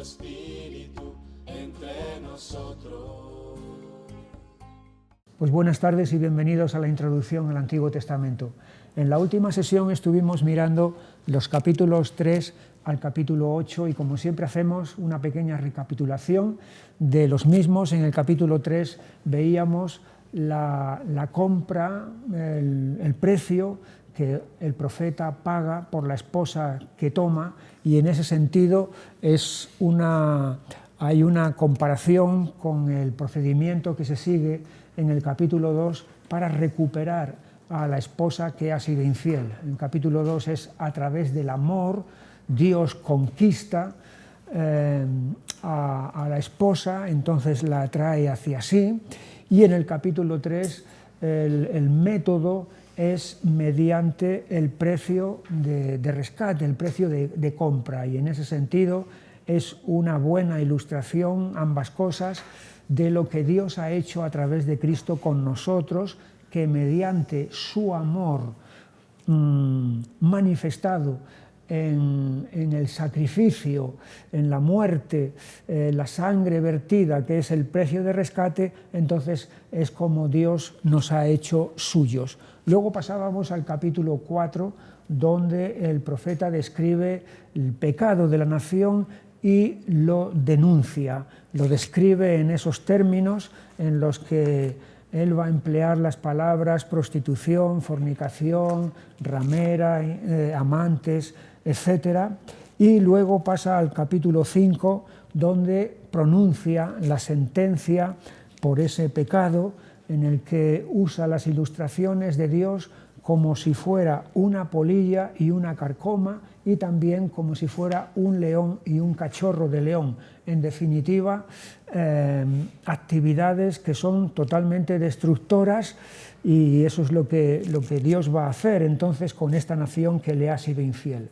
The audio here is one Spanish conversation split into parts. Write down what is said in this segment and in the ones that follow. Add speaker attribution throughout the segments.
Speaker 1: Espíritu entre nosotros.
Speaker 2: Pues buenas tardes y bienvenidos a la introducción al Antiguo Testamento. En la última sesión estuvimos mirando los capítulos 3 al capítulo 8 y como siempre hacemos una pequeña recapitulación de los mismos. En el capítulo 3 veíamos la compra, el precio que el profeta paga por la esposa que toma, y en ese sentido hay una comparación con el procedimiento que se sigue en el capítulo 2 para recuperar a la esposa que ha sido infiel. En el capítulo 2 es a través del amor, Dios conquista a la esposa, entonces la atrae hacia sí, y en el capítulo 3 el método es mediante el precio de rescate, el precio de compra, y en ese sentido es una buena ilustración, ambas cosas, de lo que Dios ha hecho a través de Cristo con nosotros, que mediante su amor manifestado en el sacrificio, en la muerte, la sangre vertida, que es el precio de rescate, entonces es como Dios nos ha hecho suyos. Luego pasábamos al capítulo 4, donde el profeta describe el pecado de la nación y lo denuncia, lo describe en esos términos en los que él va a emplear las palabras prostitución, fornicación, ramera, amantes, etc. Y luego pasa al capítulo 5, donde pronuncia la sentencia por ese pecado, en el que usa las ilustraciones de Dios como si fuera una polilla y una carcoma, y también como si fuera un león y un cachorro de león. En definitiva, actividades que son totalmente destructoras, y eso es lo que Dios va a hacer entonces con esta nación que le ha sido infiel.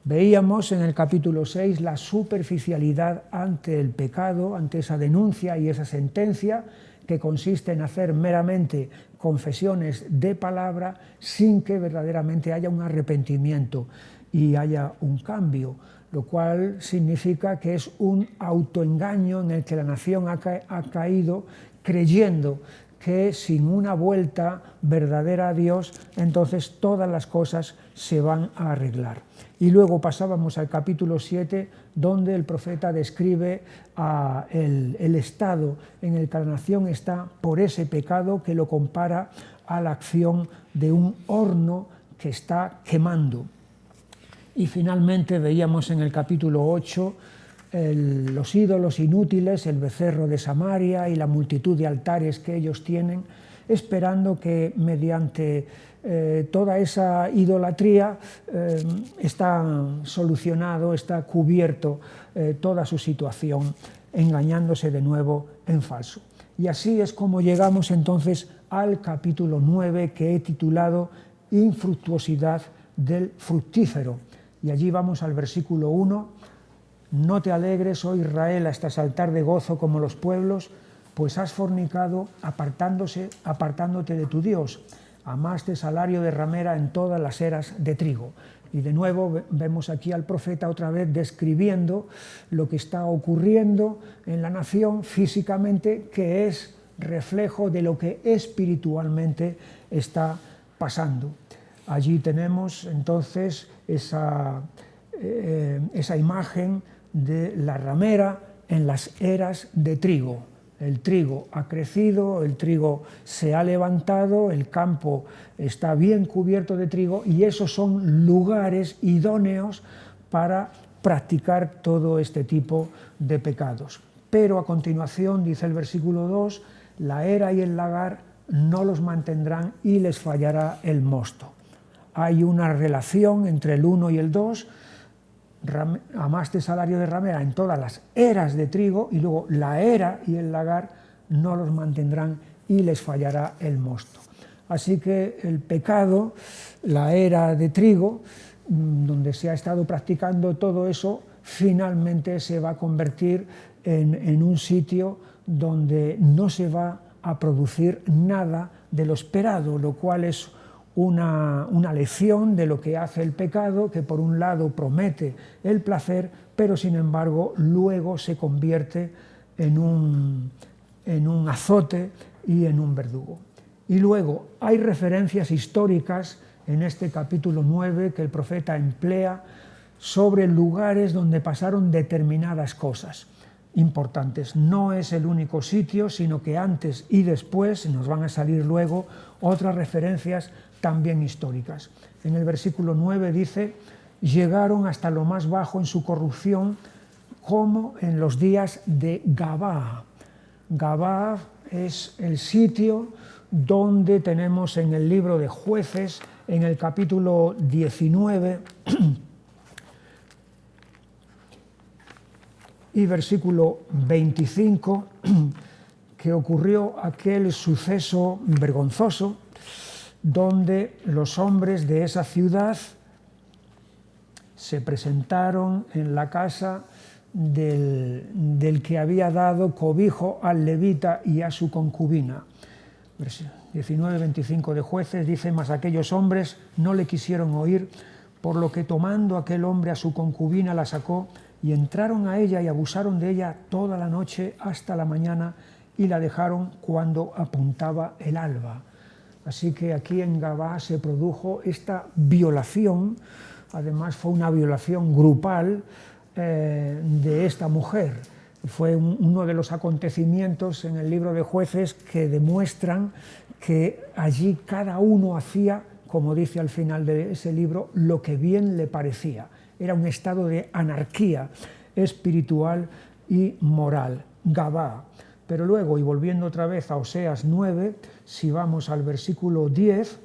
Speaker 2: Veíamos en el capítulo 6 la superficialidad ante el pecado, ante esa denuncia y esa sentencia, que consiste en hacer meramente confesiones de palabra sin que verdaderamente haya un arrepentimiento y haya un cambio, lo cual significa que es un autoengaño en el que la nación ha caído, creyendo que sin una vuelta verdadera a Dios, entonces todas las cosas se van a arreglar. Y luego pasábamos al capítulo 7, donde el profeta describe el estado en el que la nación está por ese pecado, que lo compara a la acción de un horno que está quemando. Y finalmente veíamos en el capítulo 8 los ídolos inútiles, el becerro de Samaria y la multitud de altares que ellos tienen, esperando que mediante toda esa idolatría está solucionado, está cubierto toda su situación, engañándose de nuevo en falso. Y así es como llegamos entonces al capítulo 9, que he titulado Infructuosidad del fructífero. Y allí vamos al versículo 1. No te alegres, oh Israel, hasta saltar de gozo como los pueblos, pues has fornicado apartándote de tu Dios. Amaste salario de ramera en todas las eras de trigo. Y de nuevo vemos aquí al profeta otra vez describiendo lo que está ocurriendo en la nación físicamente, que es reflejo de lo que espiritualmente está pasando. Allí tenemos entonces esa imagen de la ramera en las eras de trigo. El trigo ha crecido, el trigo se ha levantado, el campo está bien cubierto de trigo, y esos son lugares idóneos para practicar todo este tipo de pecados. Pero a continuación, dice el versículo 2, la era y el lagar no los mantendrán y les fallará el mosto. Hay una relación entre el 1 y el 2, amaste salario de ramera en todas las eras de trigo, y luego la era y el lagar no los mantendrán y les fallará el mosto. Así que el pecado, la era de trigo, donde se ha estado practicando todo eso, finalmente se va a convertir en un sitio donde no se va a producir nada de lo esperado, lo cual es una lección de lo que hace el pecado, que por un lado promete el placer, pero sin embargo luego se convierte en un azote y en un verdugo. Y luego hay referencias históricas en este capítulo 9 que el profeta emplea sobre lugares donde pasaron determinadas cosas importantes. No es el único sitio, sino que antes y después nos van a salir luego otras referencias también históricas. En el versículo 9 dice: llegaron hasta lo más bajo en su corrupción, como en los días de Gabaa. Gabaa es el sitio donde tenemos en el libro de Jueces, en el capítulo 19 y versículo 25, que ocurrió aquel suceso vergonzoso donde los hombres de esa ciudad se presentaron en la casa del que había dado cobijo al levita y a su concubina. 19-25 de Jueces dice: mas aquellos hombres no le quisieron oír, por lo que tomando aquel hombre a su concubina la sacó, y entraron a ella y abusaron de ella toda la noche hasta la mañana, y la dejaron cuando apuntaba el alba. Así que aquí en Gabaa se produjo esta violación. Además fue una violación grupal de esta mujer. Fue uno de los acontecimientos en el libro de Jueces que demuestran que allí cada uno hacía, como dice al final de ese libro, lo que bien le parecía. Era un estado de anarquía espiritual y moral. Gabaa. Pero luego, y volviendo otra vez a Oseas 9, si vamos al versículo 10,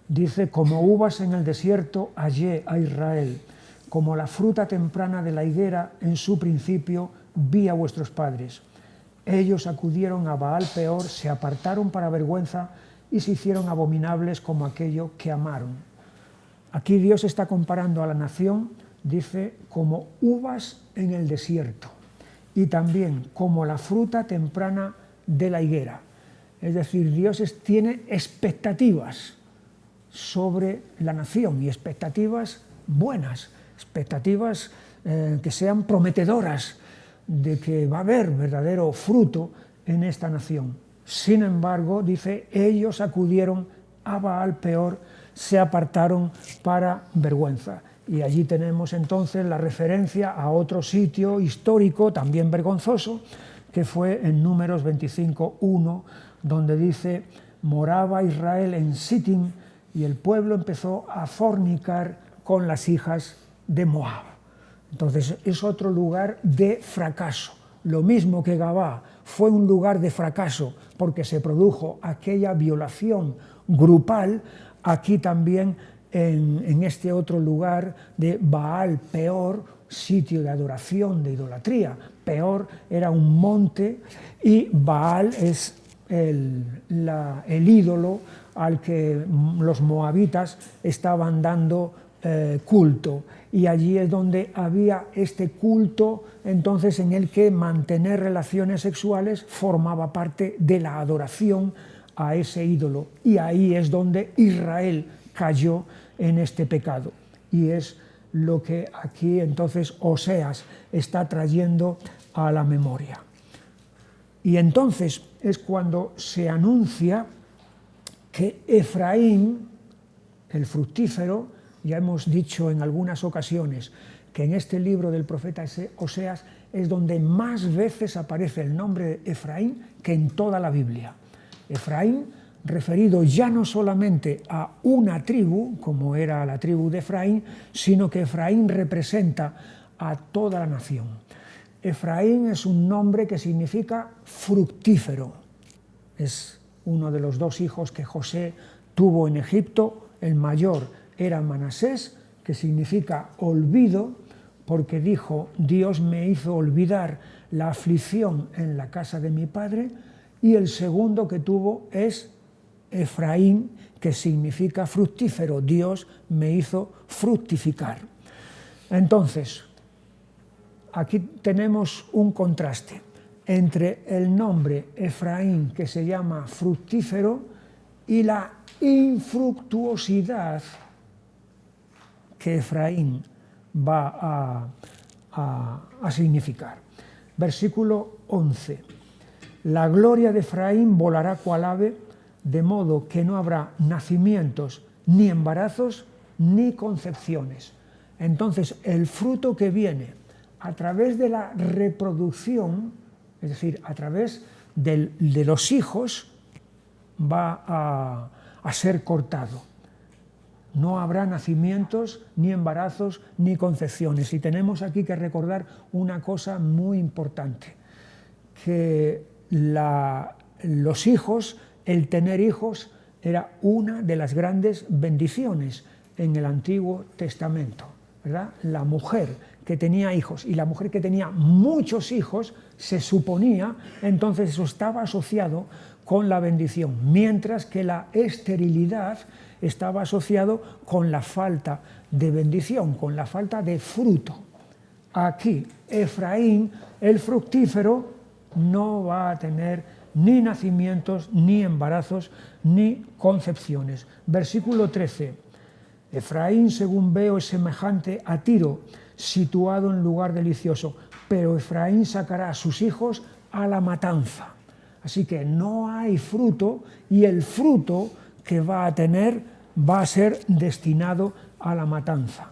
Speaker 2: dice: como uvas en el desierto hallé a Israel, como la fruta temprana de la higuera en su principio vi a vuestros padres. Ellos acudieron a Baal Peor, se apartaron para vergüenza y se hicieron abominables como aquello que amaron. Aquí Dios está comparando a la nación, dice, como uvas en el desierto y también como la fruta temprana de la higuera. Es decir, Dios tiene expectativas sobre la nación y expectativas buenas, expectativas que sean prometedoras de que va a haber verdadero fruto en esta nación. Sin embargo, dice, ellos acudieron a Baal Peor, se apartaron para vergüenza. Y allí tenemos entonces la referencia a otro sitio histórico también vergonzoso, que fue en Números 25:1, donde dice: moraba Israel en Sittim, y el pueblo empezó a fornicar con las hijas de Moab. Entonces es otro lugar de fracaso. Lo mismo que Gabaa fue un lugar de fracaso porque se produjo aquella violación grupal, aquí también en este otro lugar de Baal Peor, sitio de adoración, de idolatría. Peor era un monte y Baal es el ídolo al que los moabitas estaban dando culto, y allí es donde había este culto entonces en el que mantener relaciones sexuales formaba parte de la adoración a ese ídolo, y ahí es donde Israel cayó en este pecado, y es lo que aquí entonces Oseas está trayendo a la memoria. Y entonces es cuando se anuncia que Efraín, el fructífero, ya hemos dicho en algunas ocasiones que en este libro del profeta Oseas es donde más veces aparece el nombre de Efraín que en toda la Biblia. Efraín, referido ya no solamente a una tribu, como era la tribu de Efraín, sino que Efraín representa a toda la nación. Efraín es un nombre que significa fructífero. Es uno de los dos hijos que José tuvo en Egipto. El mayor era Manasés, que significa olvido, porque dijo: Dios me hizo olvidar la aflicción en la casa de mi padre. Y el segundo que tuvo es Efraín, que significa fructífero. Dios me hizo fructificar. Entonces, aquí tenemos un contraste entre el nombre Efraín, que se llama fructífero, y la infructuosidad que Efraín va a significar. Versículo 11. La gloria de Efraín volará cual ave, de modo que no habrá nacimientos, ni embarazos, ni concepciones. Entonces, el fruto que viene a través de la reproducción, es decir, a través de los hijos, va a ser cortado. No habrá nacimientos, ni embarazos, ni concepciones. Y tenemos aquí que recordar una cosa muy importante, que los hijos, el tener hijos, era una de las grandes bendiciones en el Antiguo Testamento, ¿verdad? La mujer que tenía hijos y la mujer que tenía muchos hijos, se suponía, entonces eso estaba asociado con la bendición, mientras que la esterilidad estaba asociado con la falta de bendición, con la falta de fruto. Aquí, Efraín, el fructífero, no va a tener ni nacimientos, ni embarazos, ni concepciones. Versículo 13. Efraín, según veo, es semejante a Tiro, situado en lugar delicioso, pero Efraín sacará a sus hijos a la matanza. Así que no hay fruto, y el fruto que va a tener va a ser destinado a la matanza.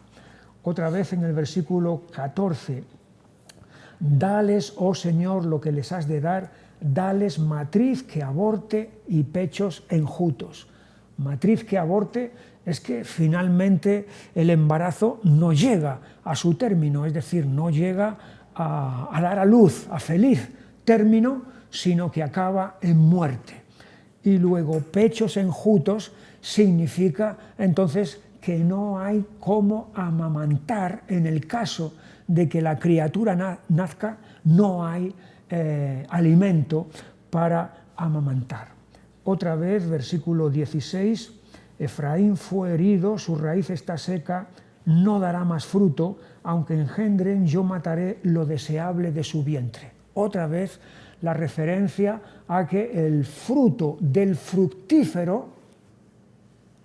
Speaker 2: Otra vez en el versículo 14, dales, oh Señor, lo que les has de dar, dales matriz que aborte y pechos enjutos. Matriz que aborte es que finalmente el embarazo no llega a su término, es decir, no llega a dar a luz, a feliz término, sino que acaba en muerte. Y luego pechos enjutos significa entonces que no hay cómo amamantar en el caso de que la criatura nazca, no hay alimento para amamantar. Otra vez, versículo 16, Efraín fue herido, su raíz está seca, no dará más fruto, aunque engendren, yo mataré lo deseable de su vientre. Otra vez la referencia a que el fruto del fructífero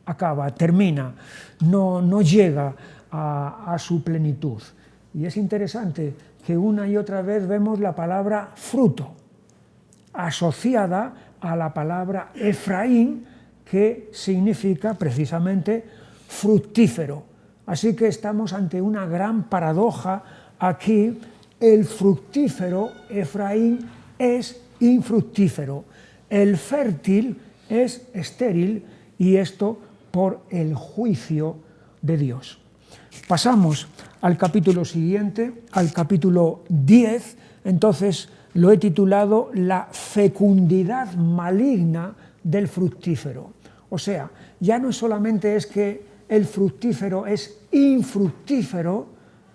Speaker 2: acaba, termina, no llega a su plenitud. Y es interesante que una y otra vez vemos la palabra fruto asociada a la palabra Efraín, que significa precisamente fructífero. Así que estamos ante una gran paradoja aquí. El fructífero, Efraín, es infructífero. El fértil es estéril, y esto por el juicio de Dios. Pasamos al capítulo siguiente, al capítulo 10, entonces lo he titulado La fecundidad maligna del fructífero. O sea, ya no solamente es que el fructífero es infructífero,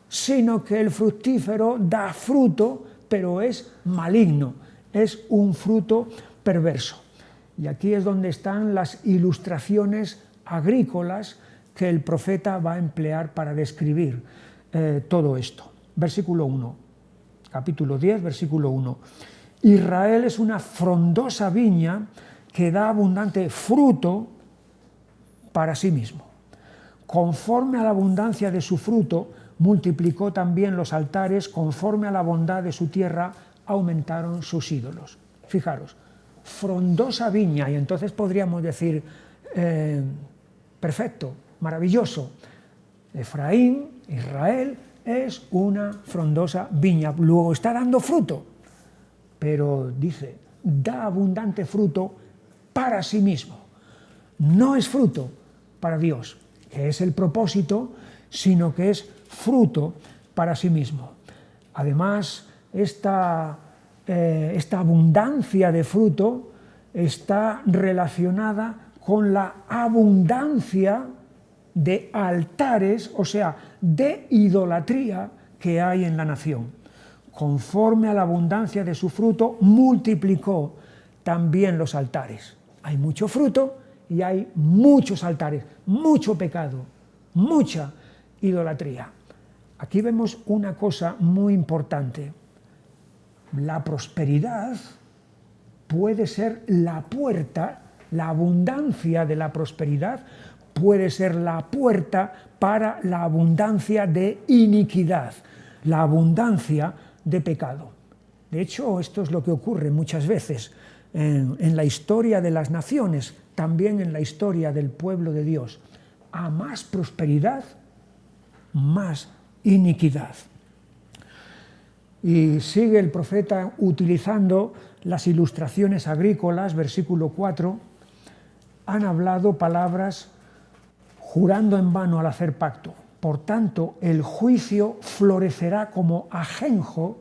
Speaker 2: sino que el fructífero da fruto, pero es maligno, es un fruto perverso. Y aquí es donde están las ilustraciones agrícolas que el profeta va a emplear para describir todo esto. Versículo 1, capítulo 10, versículo 1. Israel es una frondosa viña que da abundante fruto para sí mismo. Conforme a la abundancia de su fruto, multiplicó también los altares, conforme a la bondad de su tierra, aumentaron sus ídolos. Fijaros, frondosa viña, y entonces podríamos decir, perfecto, maravilloso. Efraín, Israel, es una frondosa viña, luego está dando fruto, pero dice, da abundante fruto para sí mismo. No es fruto para Dios, que es el propósito, sino que es fruto para sí mismo. Además, esta abundancia de fruto está relacionada con la abundancia de altares, o sea, de idolatría que hay en la nación. Conforme a la abundancia de su fruto, multiplicó también los altares. Hay mucho fruto y hay muchos altares, mucho pecado, mucha idolatría. Aquí vemos una cosa muy importante. La prosperidad puede ser la puerta La abundancia de la prosperidad puede ser la puerta para la abundancia de iniquidad, la abundancia de pecado. De hecho, esto es lo que ocurre muchas veces en la historia de las naciones, también en la historia del pueblo de Dios. A más prosperidad, más iniquidad. Y sigue el profeta utilizando las ilustraciones agrícolas, versículo 4, han hablado palabras jurando en vano al hacer pacto. Por tanto, el juicio florecerá como ajenjo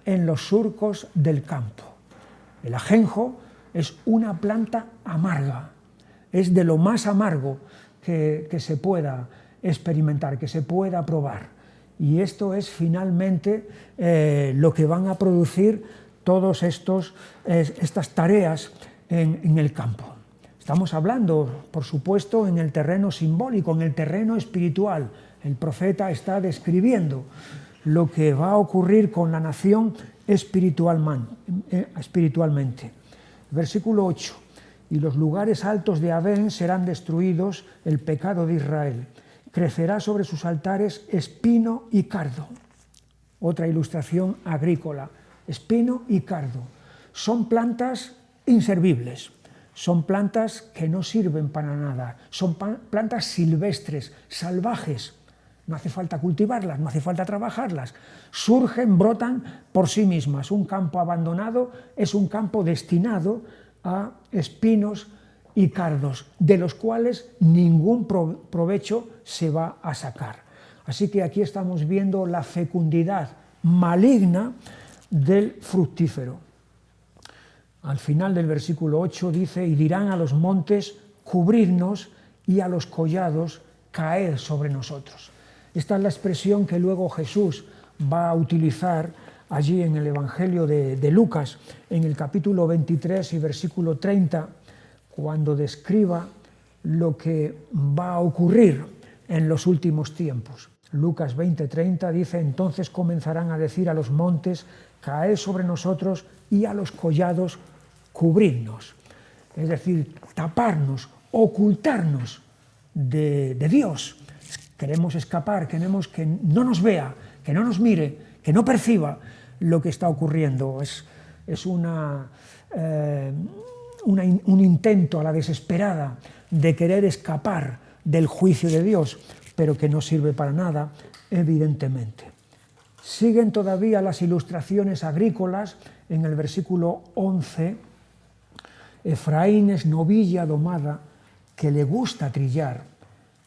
Speaker 2: en los surcos del campo. El ajenjo es una planta amarga, es de lo más amargo que se pueda experimentar, que se pueda probar. Y esto es finalmente lo que van a producir todas estas tareas en el campo. Estamos hablando, por supuesto, en el terreno simbólico, en el terreno espiritual. El profeta está describiendo lo que va a ocurrir con la nación espiritualmente. Versículo 8. Y los lugares altos de Abén serán destruidos, el pecado de Israel. Crecerá sobre sus altares espino y cardo. Otra ilustración agrícola. Espino y cardo. Son plantas inservibles. Son plantas que no sirven para nada. Son plantas silvestres, salvajes. No hace falta cultivarlas, no hace falta trabajarlas. Surgen, brotan por sí mismas. Un campo abandonado es un campo destinado a espinos y cardos, de los cuales ningún provecho se va a sacar. Así que aquí estamos viendo la fecundidad maligna del fructífero. Al final del versículo 8 dice, y dirán a los montes, cubrirnos, y a los collados, caer sobre nosotros. Esta es la expresión que luego Jesús va a utilizar allí en el Evangelio de Lucas, en el capítulo 23 y versículo 30, cuando describa lo que va a ocurrir en los últimos tiempos. Lucas 20:30 dice, entonces comenzarán a decir a los montes, caed sobre nosotros, y a los collados, cubrirnos. Es decir, taparnos, ocultarnos de Dios. Queremos escapar, queremos que no nos vea, que no nos mire, que no perciba lo que está ocurriendo. Es un intento a la desesperada de querer escapar del juicio de Dios, pero que no sirve para nada, evidentemente. Siguen todavía las ilustraciones agrícolas en el versículo 11. Efraín es novilla domada que le gusta trillar,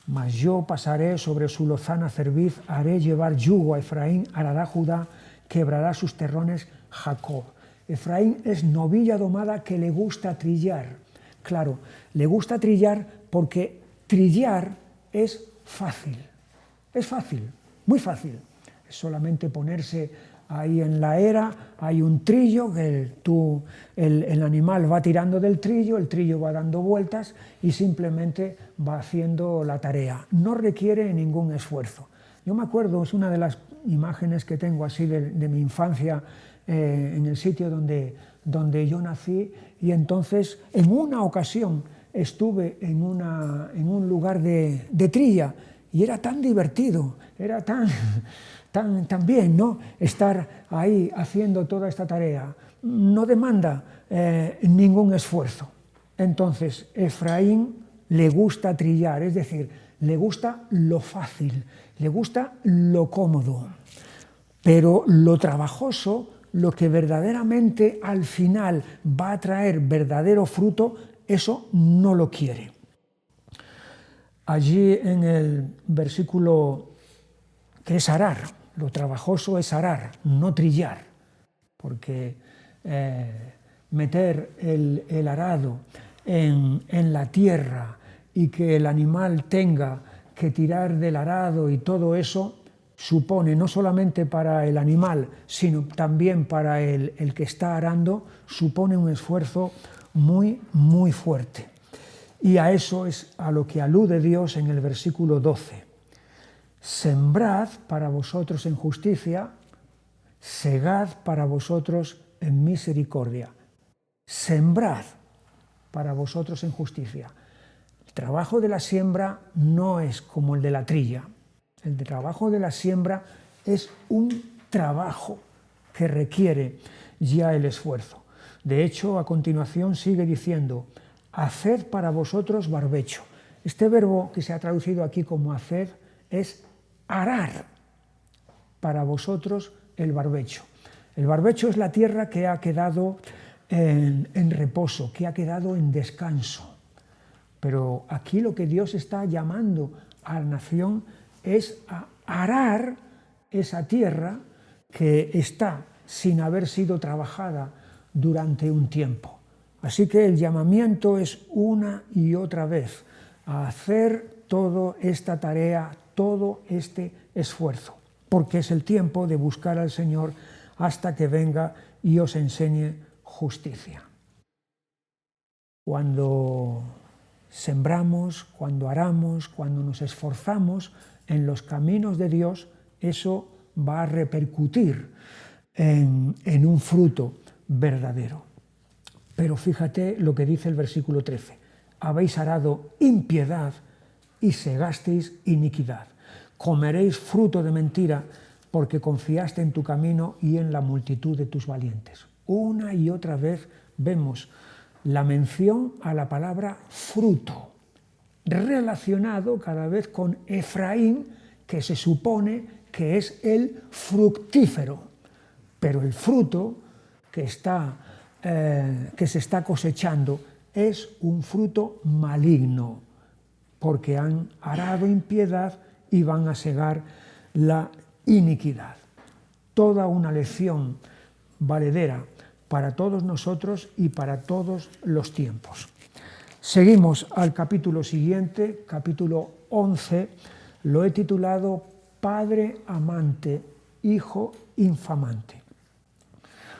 Speaker 2: mas yo pasaré sobre su lozana cerviz, haré llevar yugo a Efraín, arará Judá, quebrará sus terrones Jacob. Efraín es novilla domada que le gusta trillar. Claro, le gusta trillar porque trillar es fácil. Es fácil, muy fácil. Es solamente ponerse ahí en la era, hay un trillo, el animal va tirando del trillo, el trillo va dando vueltas y simplemente va haciendo la tarea. No requiere ningún esfuerzo. Yo me acuerdo, es una de las imágenes que tengo así de mi infancia en el sitio donde yo nací, y entonces en una ocasión estuve en un lugar de trilla y era tan divertido, era tan bien, ¿no? Estar ahí haciendo toda esta tarea. No demanda ningún esfuerzo. Entonces, Efraín le gusta trillar, es decir, le gusta lo fácil, le gusta lo cómodo. Pero lo trabajoso, lo que verdaderamente al final va a traer verdadero fruto, eso no lo quiere. Allí en el versículo que es arar, lo trabajoso es arar, no trillar, porque meter el arado en la tierra y que el animal tenga que tirar del arado y todo eso supone, no solamente para el animal, sino también para el que está arando, supone un esfuerzo muy, muy fuerte. Y a eso es a lo que alude Dios en el versículo 12. Sembrad para vosotros en justicia, segad para vosotros en misericordia. Sembrad. para vosotros en justicia. El trabajo de la siembra no es como el de la trilla. El trabajo de la siembra es un trabajo que requiere ya el esfuerzo. De hecho, a continuación sigue diciendo, haced para vosotros barbecho. Este verbo que se ha traducido aquí como hacer es arar para vosotros el barbecho. El barbecho es la tierra que ha quedado en reposo, que ha quedado en descanso. Pero aquí lo que Dios está llamando a la nación es a arar esa tierra que está sin haber sido trabajada durante un tiempo. Así que el llamamiento es una y otra vez a hacer toda esta tarea, todo este esfuerzo, porque es el tiempo de buscar al Señor hasta que venga y os enseñe justicia. Cuando sembramos, cuando aramos, cuando nos esforzamos en los caminos de Dios, eso va a repercutir en un fruto verdadero. Pero fíjate lo que dice el versículo 13. Habéis arado impiedad y segasteis iniquidad. Comeréis fruto de mentira porque confiaste en tu camino y en la multitud de tus valientes. Una y otra vez vemos la mención a la palabra fruto, relacionado cada vez con Efraín, que se supone que es el fructífero, pero el fruto que se está cosechando es un fruto maligno, porque han arado impiedad y van a segar la iniquidad. Toda una lección valedera para todos nosotros y para todos los tiempos. Seguimos al capítulo siguiente, capítulo 11, lo he titulado Padre amante, Hijo infamante.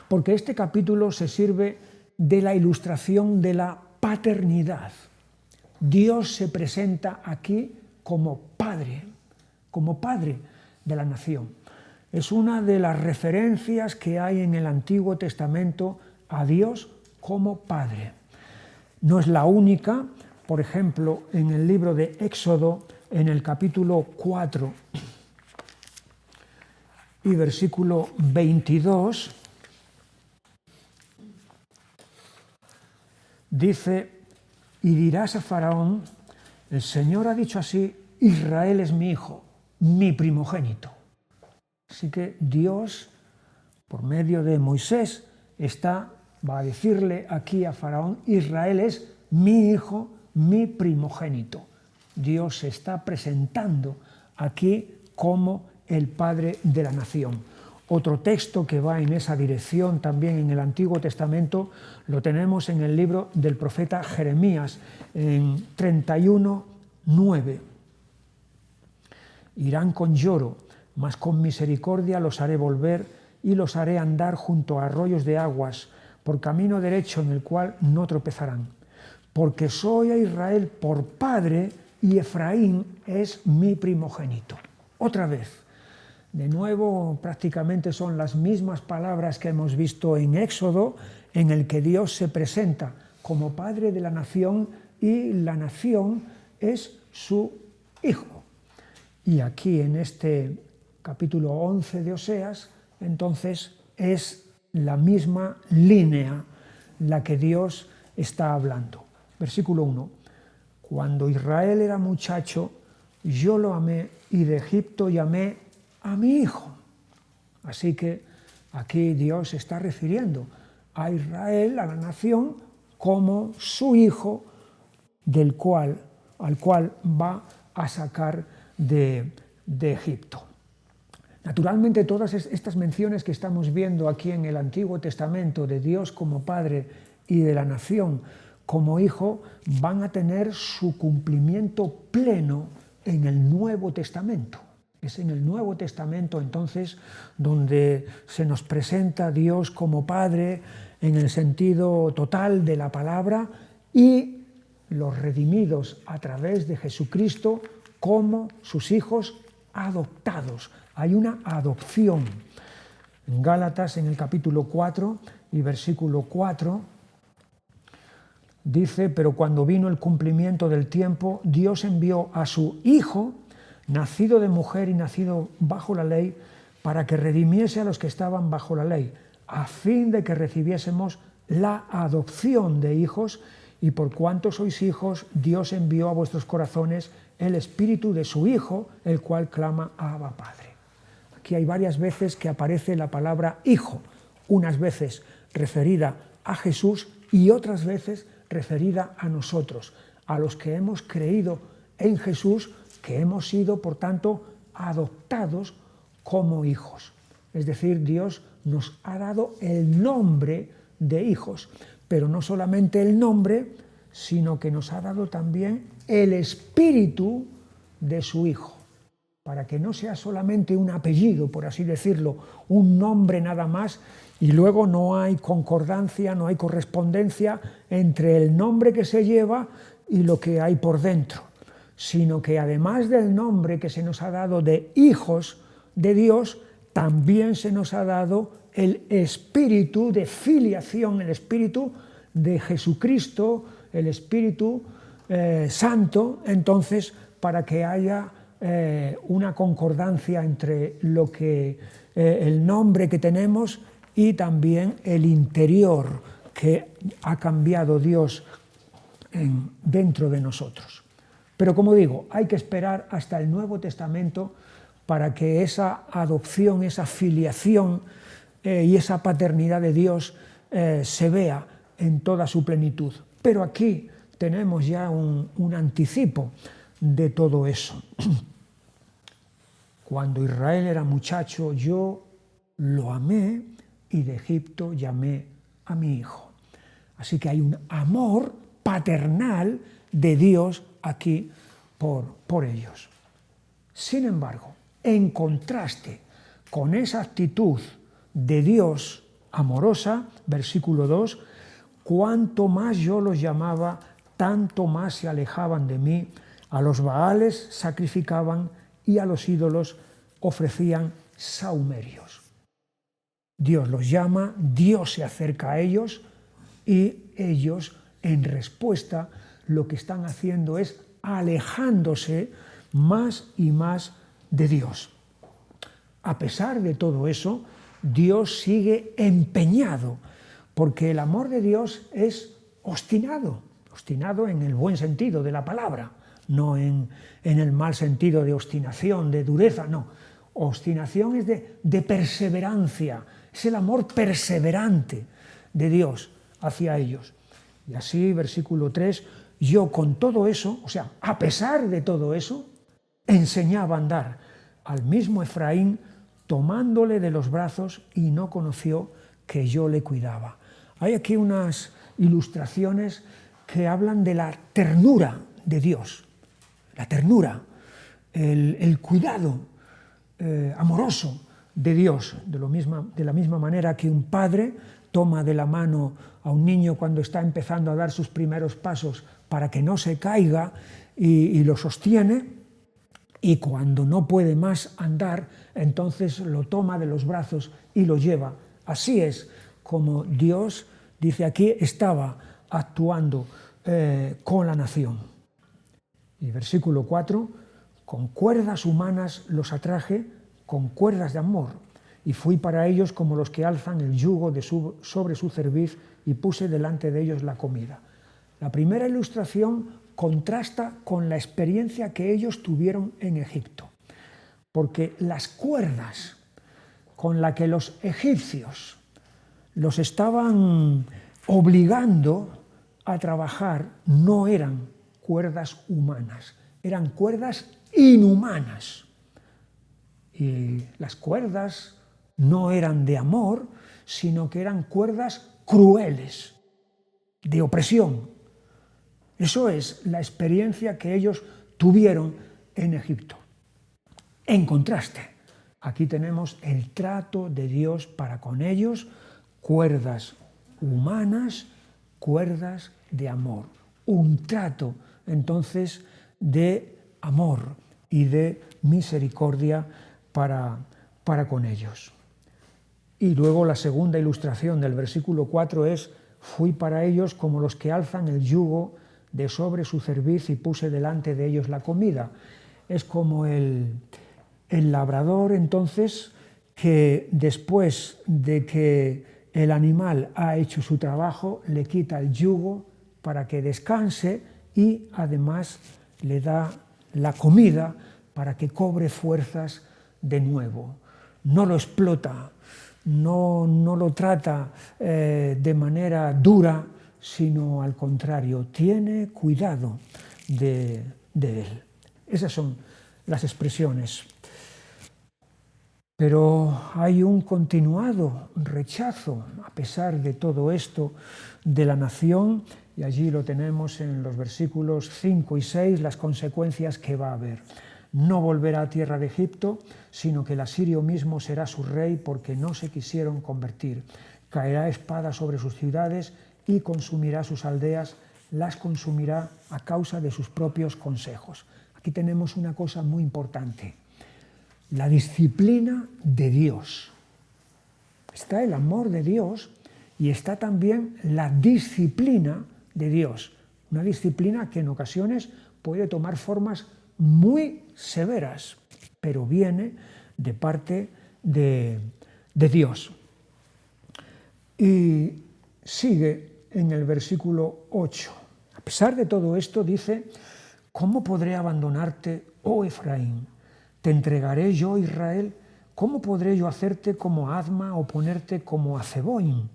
Speaker 2: Porque este capítulo se sirve de la ilustración de la paternidad. Dios se presenta aquí como Padre de la nación. Es una de las referencias que hay en el Antiguo Testamento a Dios como Padre. No es la única, por ejemplo, en el libro de Éxodo, en el capítulo 4 y versículo 22, dice, y dirás a Faraón, el Señor ha dicho así, Israel es mi hijo, mi primogénito. Así que Dios, por medio de Moisés, va a decirle aquí a Faraón, Israel es mi hijo, mi primogénito. Dios se está presentando aquí como el Padre de la nación. Otro texto que va en esa dirección también en el Antiguo Testamento lo tenemos en el libro del profeta Jeremías, en 31:9. Irán con lloro, mas con misericordia los haré volver y los haré andar junto a arroyos de aguas, por camino derecho en el cual no tropezarán. Porque soy a Israel por padre y Efraín es mi primogénito. Otra vez. De nuevo, prácticamente son las mismas palabras que hemos visto en Éxodo, en el que Dios se presenta como Padre de la nación y la nación es su hijo. Y aquí en este capítulo 11 de Oseas, entonces es la misma línea la que Dios está hablando. Versículo 1. Cuando Israel era muchacho, yo lo amé y de Egipto llamé a mi hijo. Así que aquí Dios se está refiriendo a Israel, a la nación, como su hijo al cual va a sacar de Egipto. Naturalmente, todas estas menciones que estamos viendo aquí en el Antiguo Testamento de Dios como Padre y de la nación como hijo van a tener su cumplimiento pleno en el Nuevo Testamento. Es en el Nuevo Testamento entonces donde se nos presenta a Dios como Padre en el sentido total de la palabra y los redimidos a través de Jesucristo como sus hijos adoptados. Hay una adopción. En Gálatas, en el capítulo 4 y versículo 4, dice, pero cuando vino el cumplimiento del tiempo, Dios envió a su Hijo, nacido de mujer y nacido bajo la ley, para que redimiese a los que estaban bajo la ley, a fin de que recibiésemos la adopción de hijos, y por cuanto sois hijos, Dios envió a vuestros corazones el Espíritu de su Hijo, el cual clama Abba Padre. Aquí hay varias veces que aparece la palabra hijo, unas veces referida a Jesús y otras veces referida a nosotros, a los que hemos creído en Jesús, que hemos sido, por tanto, adoptados como hijos. Es decir, Dios nos ha dado el nombre de hijos, pero no solamente el nombre, sino que nos ha dado también el espíritu de su Hijo, para que no sea solamente un apellido, por así decirlo, un nombre nada más, y luego no hay concordancia, no hay correspondencia entre el nombre que se lleva y lo que hay por dentro, sino que además del nombre que se nos ha dado de hijos de Dios, también se nos ha dado el espíritu de filiación, el espíritu de Jesucristo, el Espíritu Santo, entonces, para que haya una concordancia entre lo que el nombre que tenemos y también el interior que ha cambiado Dios dentro de nosotros. Pero como digo, hay que esperar hasta el Nuevo Testamento para que esa adopción, esa filiación y esa paternidad de Dios se vea en toda su plenitud. Pero aquí tenemos ya un anticipo de todo eso. Cuando Israel era muchacho, yo lo amé y de Egipto llamé a mi hijo. Así que hay un amor paternal de Dios aquí por ellos. Sin embargo, en contraste con esa actitud de Dios amorosa, versículo 2, cuanto más yo los llamaba, tanto más se alejaban de mí. A los Baales sacrificaban y a los ídolos ofrecían sahumerios. Dios los llama, Dios se acerca a ellos y ellos, en respuesta, lo que están haciendo es alejándose más y más de Dios. A pesar de todo eso, Dios sigue empeñado, porque el amor de Dios es obstinado en el buen sentido de la palabra, no en el mal sentido de obstinación, de dureza, no. Obstinación es de perseverancia, es el amor perseverante de Dios hacia ellos. Y así, versículo 3, yo con todo eso, o sea, a pesar de todo eso, enseñaba a andar al mismo Efraín, tomándole de los brazos, y no conoció que yo le cuidaba. Hay aquí unas ilustraciones que hablan de la ternura de Dios, la ternura, el cuidado amoroso de Dios, de la misma manera que un padre toma de la mano a un niño cuando está empezando a dar sus primeros pasos para que no se caiga y lo sostiene, y cuando no puede más andar, entonces lo toma de los brazos y lo lleva. Así es como Dios, dice aquí, estaba actuando con la nación. Y versículo 4, con cuerdas humanas los atraje, con cuerdas de amor, y fui para ellos como los que alzan el yugo sobre su cerviz, y puse delante de ellos la comida. La primera ilustración contrasta con la experiencia que ellos tuvieron en Egipto, porque las cuerdas con las que los egipcios los estaban obligando a trabajar no eran cuerdas humanas, eran cuerdas inhumanas. Y las cuerdas no eran de amor, sino que eran cuerdas crueles, de opresión. Eso es la experiencia que ellos tuvieron en Egipto. En contraste, aquí tenemos el trato de Dios para con ellos, cuerdas humanas, cuerdas de amor. Un trato, entonces, de amor y de misericordia para con ellos. Y luego la segunda ilustración del versículo 4 es: Fui para ellos como los que alzan el yugo de sobre su cerviz y puse delante de ellos la comida. Es como el labrador, entonces, que después de que el animal ha hecho su trabajo, le quita el yugo para que descanse y además le da la comida para que cobre fuerzas de nuevo. No lo explota, no lo trata de manera dura, sino al contrario, tiene cuidado de él. Esas son las expresiones. Pero hay un continuado rechazo, a pesar de todo esto, de la nación, y allí lo tenemos en los versículos 5 y 6, las consecuencias que va a haber. No volverá a tierra de Egipto, sino que el asirio mismo será su rey, porque no se quisieron convertir. Caerá espada sobre sus ciudades y consumirá sus aldeas, las consumirá a causa de sus propios consejos. Aquí tenemos una cosa muy importante. La disciplina de Dios. Está el amor de Dios y está también la disciplina de Dios. Una disciplina que en ocasiones puede tomar formas muy severas, pero viene de parte de Dios. Y sigue en el versículo 8. A pesar de todo esto dice, ¿cómo podré abandonarte, oh Efraín? ¿Te entregaré yo, Israel? ¿Cómo podré yo hacerte como Adma o ponerte como a Zeboim?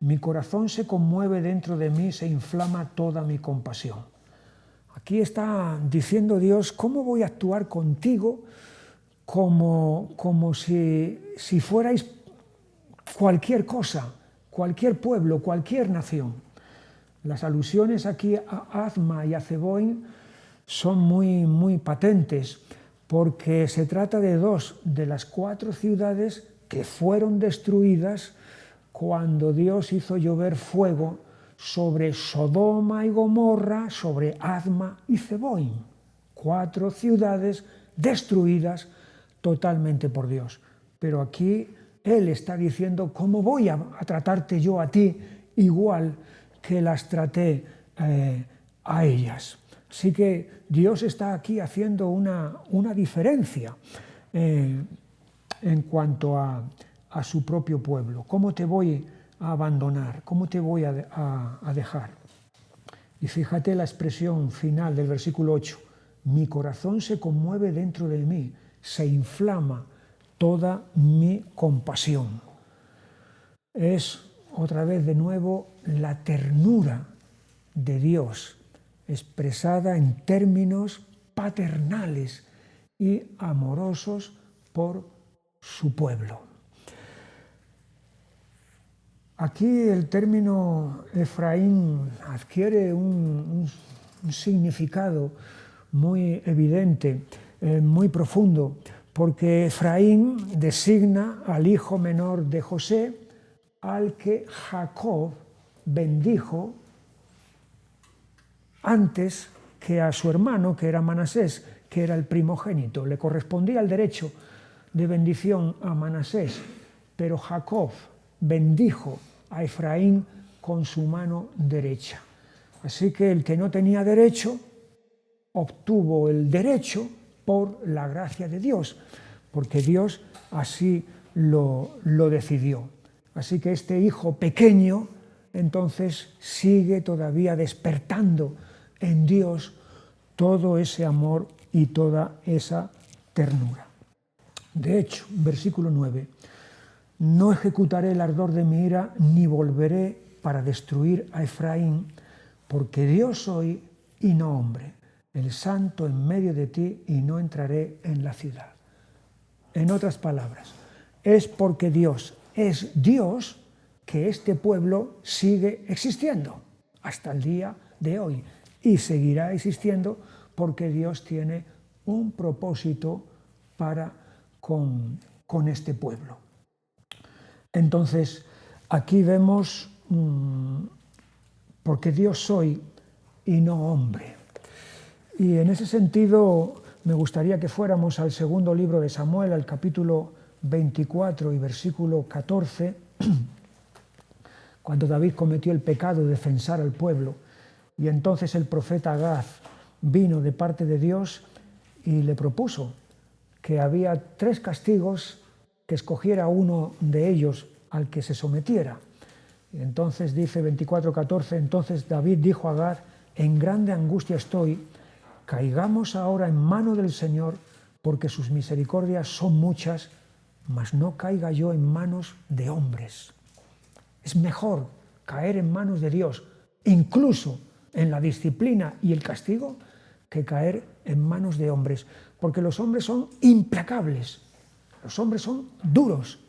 Speaker 2: Mi corazón se conmueve dentro de mí, se inflama toda mi compasión. Aquí está diciendo Dios, ¿cómo voy a actuar contigo como si fuerais cualquier cosa, cualquier pueblo, cualquier nación? Las alusiones aquí a Adma y a Zeboim son muy patentes, porque se trata de 2 de las 4 ciudades que fueron destruidas cuando Dios hizo llover fuego sobre Sodoma y Gomorra, sobre Adma y Zeboim. 4 ciudades destruidas totalmente por Dios. Pero aquí Él está diciendo, ¿cómo voy a tratarte yo a ti igual que las traté a ellas? Así que Dios está aquí haciendo una diferencia en cuanto a su propio pueblo. ¿Cómo te voy a abandonar? ¿Cómo te voy a dejar? Y fíjate la expresión final del versículo 8. Mi corazón se conmueve dentro de mí, se inflama toda mi compasión. Es otra vez de nuevo la ternura de Dios, expresada en términos paternales y amorosos por su pueblo. Aquí el término Efraín adquiere un significado muy evidente, muy profundo, porque Efraín designa al hijo menor de José, al que Jacob bendijo antes que a su hermano, que era Manasés, que era el primogénito. Le correspondía el derecho de bendición a Manasés, pero Jacob bendijo a Efraín con su mano derecha. Así que el que no tenía derecho obtuvo el derecho por la gracia de Dios, porque Dios así lo decidió. Así que este hijo pequeño entonces sigue todavía despertando en Dios todo ese amor y toda esa ternura. De hecho, versículo 9, no ejecutaré el ardor de mi ira, ni volveré para destruir a Efraín, porque Dios soy y no hombre, el santo en medio de ti, y no entraré en la ciudad. En otras palabras, es porque Dios es Dios que este pueblo sigue existiendo hasta el día de hoy, y seguirá existiendo porque Dios tiene un propósito para con este pueblo. Entonces, aquí vemos porque Dios soy y no hombre. Y en ese sentido me gustaría que fuéramos al segundo libro de Samuel, al capítulo 24 y versículo 14, cuando David cometió el pecado de censar al pueblo. Y entonces el profeta Gad vino de parte de Dios y le propuso que había 3 castigos, que escogiera uno de ellos al que se sometiera. Y entonces dice 24:14, entonces David dijo a Gad: en grande angustia estoy, caigamos ahora en mano del Señor, porque sus misericordias son muchas, mas no caiga yo en manos de hombres. Es mejor caer en manos de Dios, incluso en la disciplina y el castigo, que caer en manos de hombres, porque los hombres son implacables, los hombres son duros.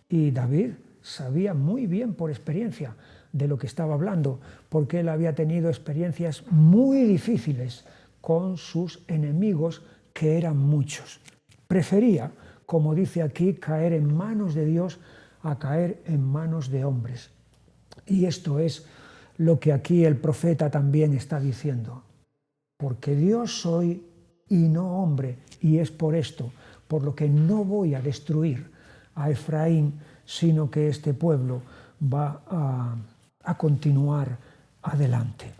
Speaker 2: Y David sabía muy bien por experiencia de lo que estaba hablando, porque él había tenido experiencias muy difíciles con sus enemigos, que eran muchos. Prefería, como dice aquí, caer en manos de Dios a caer en manos de hombres. Y esto es lo que aquí el profeta también está diciendo. Porque Dios soy y no hombre, y es por esto, por lo que no voy a destruir a Efraín, sino que este pueblo va a continuar adelante.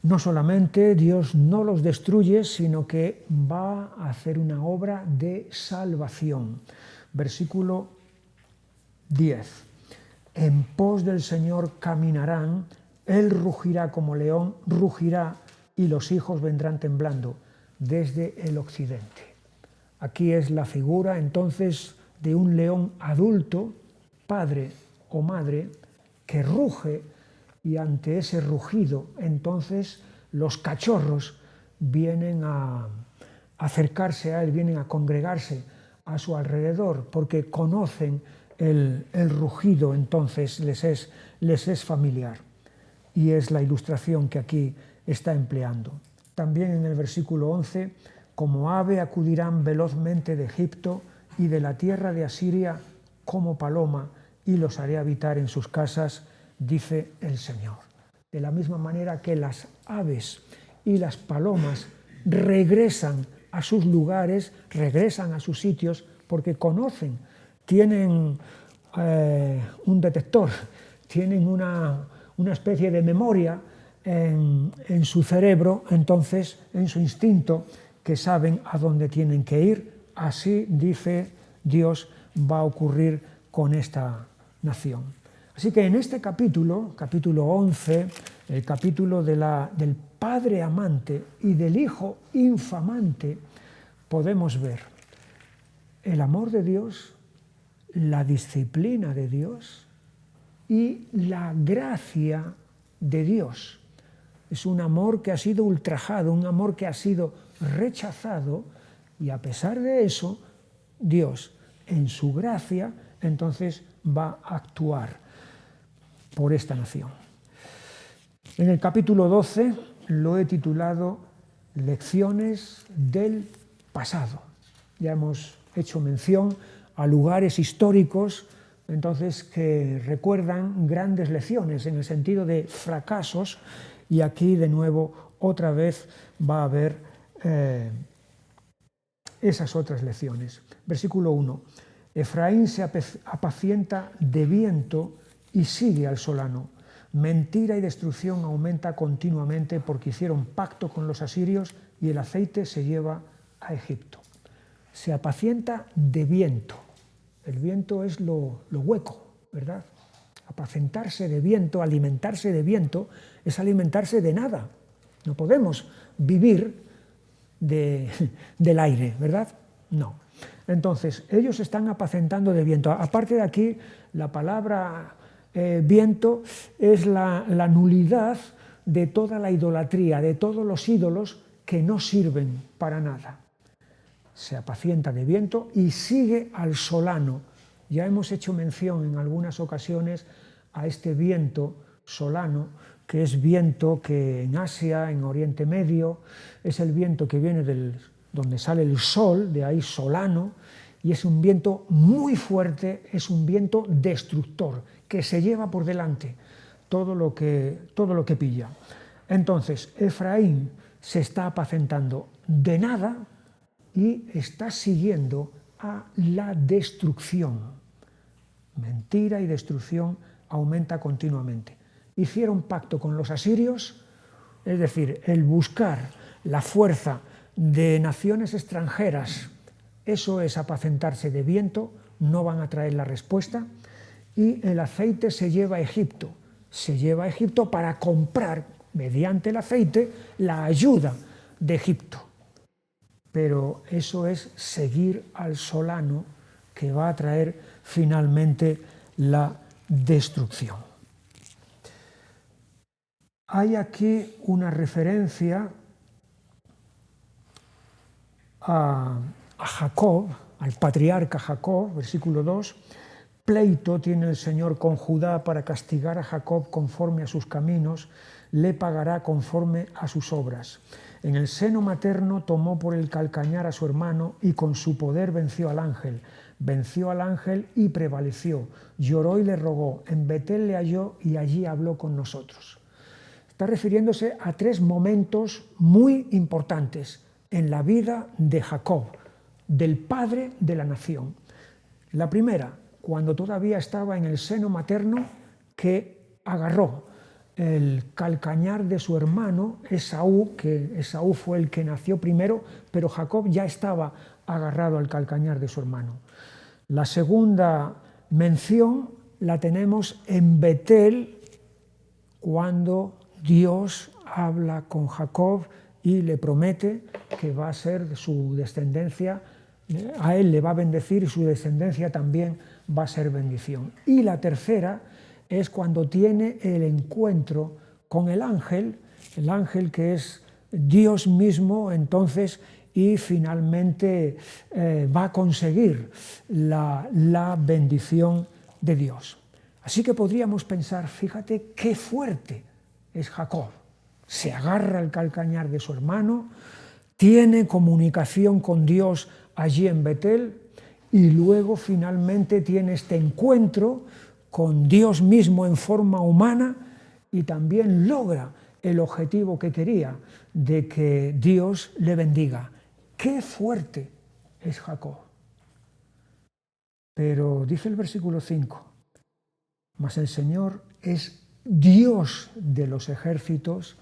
Speaker 2: No solamente Dios no los destruye, sino que va a hacer una obra de salvación. Versículo 10. En pos del Señor caminarán, Él rugirá como león, rugirá, y los hijos vendrán temblando desde el occidente. Aquí es la figura entonces de un león adulto, padre o madre, que ruge, y ante ese rugido entonces los cachorros vienen a acercarse a él, vienen a congregarse a su alrededor, porque conocen el rugido, entonces les es familiar. Y es la ilustración que aquí está empleando. También en el versículo 11, como ave acudirán velozmente de Egipto y de la tierra de Asiria como paloma, y los haré habitar en sus casas, dice el Señor. De la misma manera que las aves y las palomas regresan a sus lugares, regresan a sus sitios, porque conocen, tienen un detector, tienen una especie de memoria en su cerebro, entonces en su instinto, que saben a dónde tienen que ir. Así, dice Dios, va a ocurrir con esta nación. Así que en este capítulo 11, el capítulo del padre amante y del hijo infamante, podemos ver el amor de Dios, la disciplina de Dios y la gracia de Dios. Es un amor que ha sido ultrajado, un amor que ha sido rechazado, y a pesar de eso, Dios, en su gracia, entonces va a actuar por esta nación. En el capítulo 12 lo he titulado Lecciones del pasado. Ya hemos hecho mención a lugares históricos, entonces, que recuerdan grandes lecciones en el sentido de fracasos, y aquí de nuevo otra vez va a haber esas otras lecciones. Versículo 1. Efraín se apacienta de viento y sigue al solano. Mentira y destrucción aumenta continuamente, porque hicieron pacto con los asirios y el aceite se lleva a Egipto. Se apacienta de viento. El viento es lo hueco, ¿verdad? Apacentarse de viento, alimentarse de viento, es alimentarse de nada. No podemos vivir del aire, ¿verdad? No. Entonces, ellos están apacentando de viento. Aparte de aquí, la palabra viento es la nulidad de toda la idolatría, de todos los ídolos que no sirven para nada. Se apacienta de viento y sigue al solano. Ya hemos hecho mención en algunas ocasiones a este viento solano, que es viento que en Asia, en Oriente Medio, es el viento que viene donde sale el sol, de ahí solano, y es un viento muy fuerte, es un viento destructor, que se lleva por delante todo lo que pilla. Entonces, Efraín se está apacentando de nada y está siguiendo a la destrucción. Mentira y destrucción aumenta continuamente. Hicieron pacto con los asirios, es decir, el buscar la fuerza de naciones extranjeras, eso es apacentarse de viento, no van a traer la respuesta, y el aceite se lleva a Egipto. Se lleva a Egipto para comprar, mediante el aceite, la ayuda de Egipto. Pero eso es seguir al solano que va a traer finalmente la destrucción. Hay aquí una referencia a Jacob, al patriarca Jacob, versículo 2, pleito tiene el Señor con Judá para castigar a Jacob conforme a sus caminos, le pagará conforme a sus obras. En el seno materno tomó por el calcañar a su hermano y con su poder venció al ángel y prevaleció, lloró y le rogó, en Betel le halló y allí habló con nosotros. Está refiriéndose a 3 momentos muy importantes en la vida de Jacob, del padre de la nación. La primera, cuando todavía estaba en el seno materno, que agarró el calcañar de su hermano Esaú, que Esaú fue el que nació primero, pero Jacob ya estaba agarrado al calcañar de su hermano. La segunda mención la tenemos en Betel, cuando Dios habla con Jacob y le promete que va a ser su descendencia, a él le va a bendecir y su descendencia también va a ser bendición. Y la tercera es cuando tiene el encuentro con el ángel que es Dios mismo, entonces, y finalmente va a conseguir la bendición de Dios. Así que podríamos pensar, fíjate qué fuerte es Jacob. Se agarra al calcañar de su hermano, tiene comunicación con Dios allí en Betel y luego finalmente tiene este encuentro con Dios mismo en forma humana y también logra el objetivo que quería de que Dios le bendiga. ¡Qué fuerte es Jacob! Pero dice el versículo 5, mas el Señor es Dios de los ejércitos,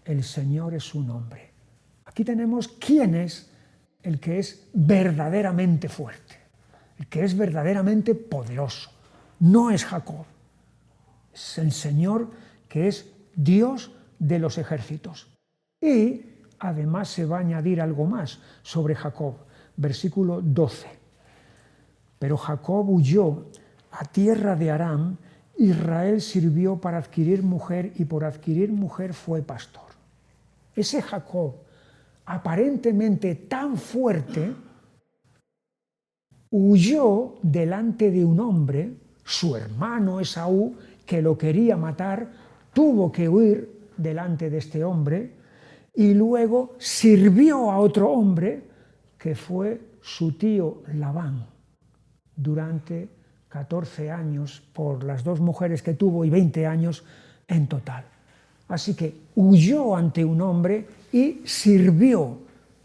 Speaker 2: el Señor es su nombre. Aquí tenemos quién es el que es verdaderamente fuerte, el que es verdaderamente poderoso. No es Jacob, es el Señor que es Dios de los ejércitos. Y además se va a añadir algo más sobre Jacob, versículo 12. Pero Jacob huyó a tierra de Aram, Israel sirvió para adquirir mujer y por adquirir mujer fue pastor. Ese Jacob, aparentemente tan fuerte, huyó delante de un hombre, su hermano Esaú, que lo quería matar, tuvo que huir delante de este hombre y luego sirvió a otro hombre que fue su tío Labán durante 14 años por las 2 mujeres que tuvo y 20 años en total. Así que huyó ante un hombre y sirvió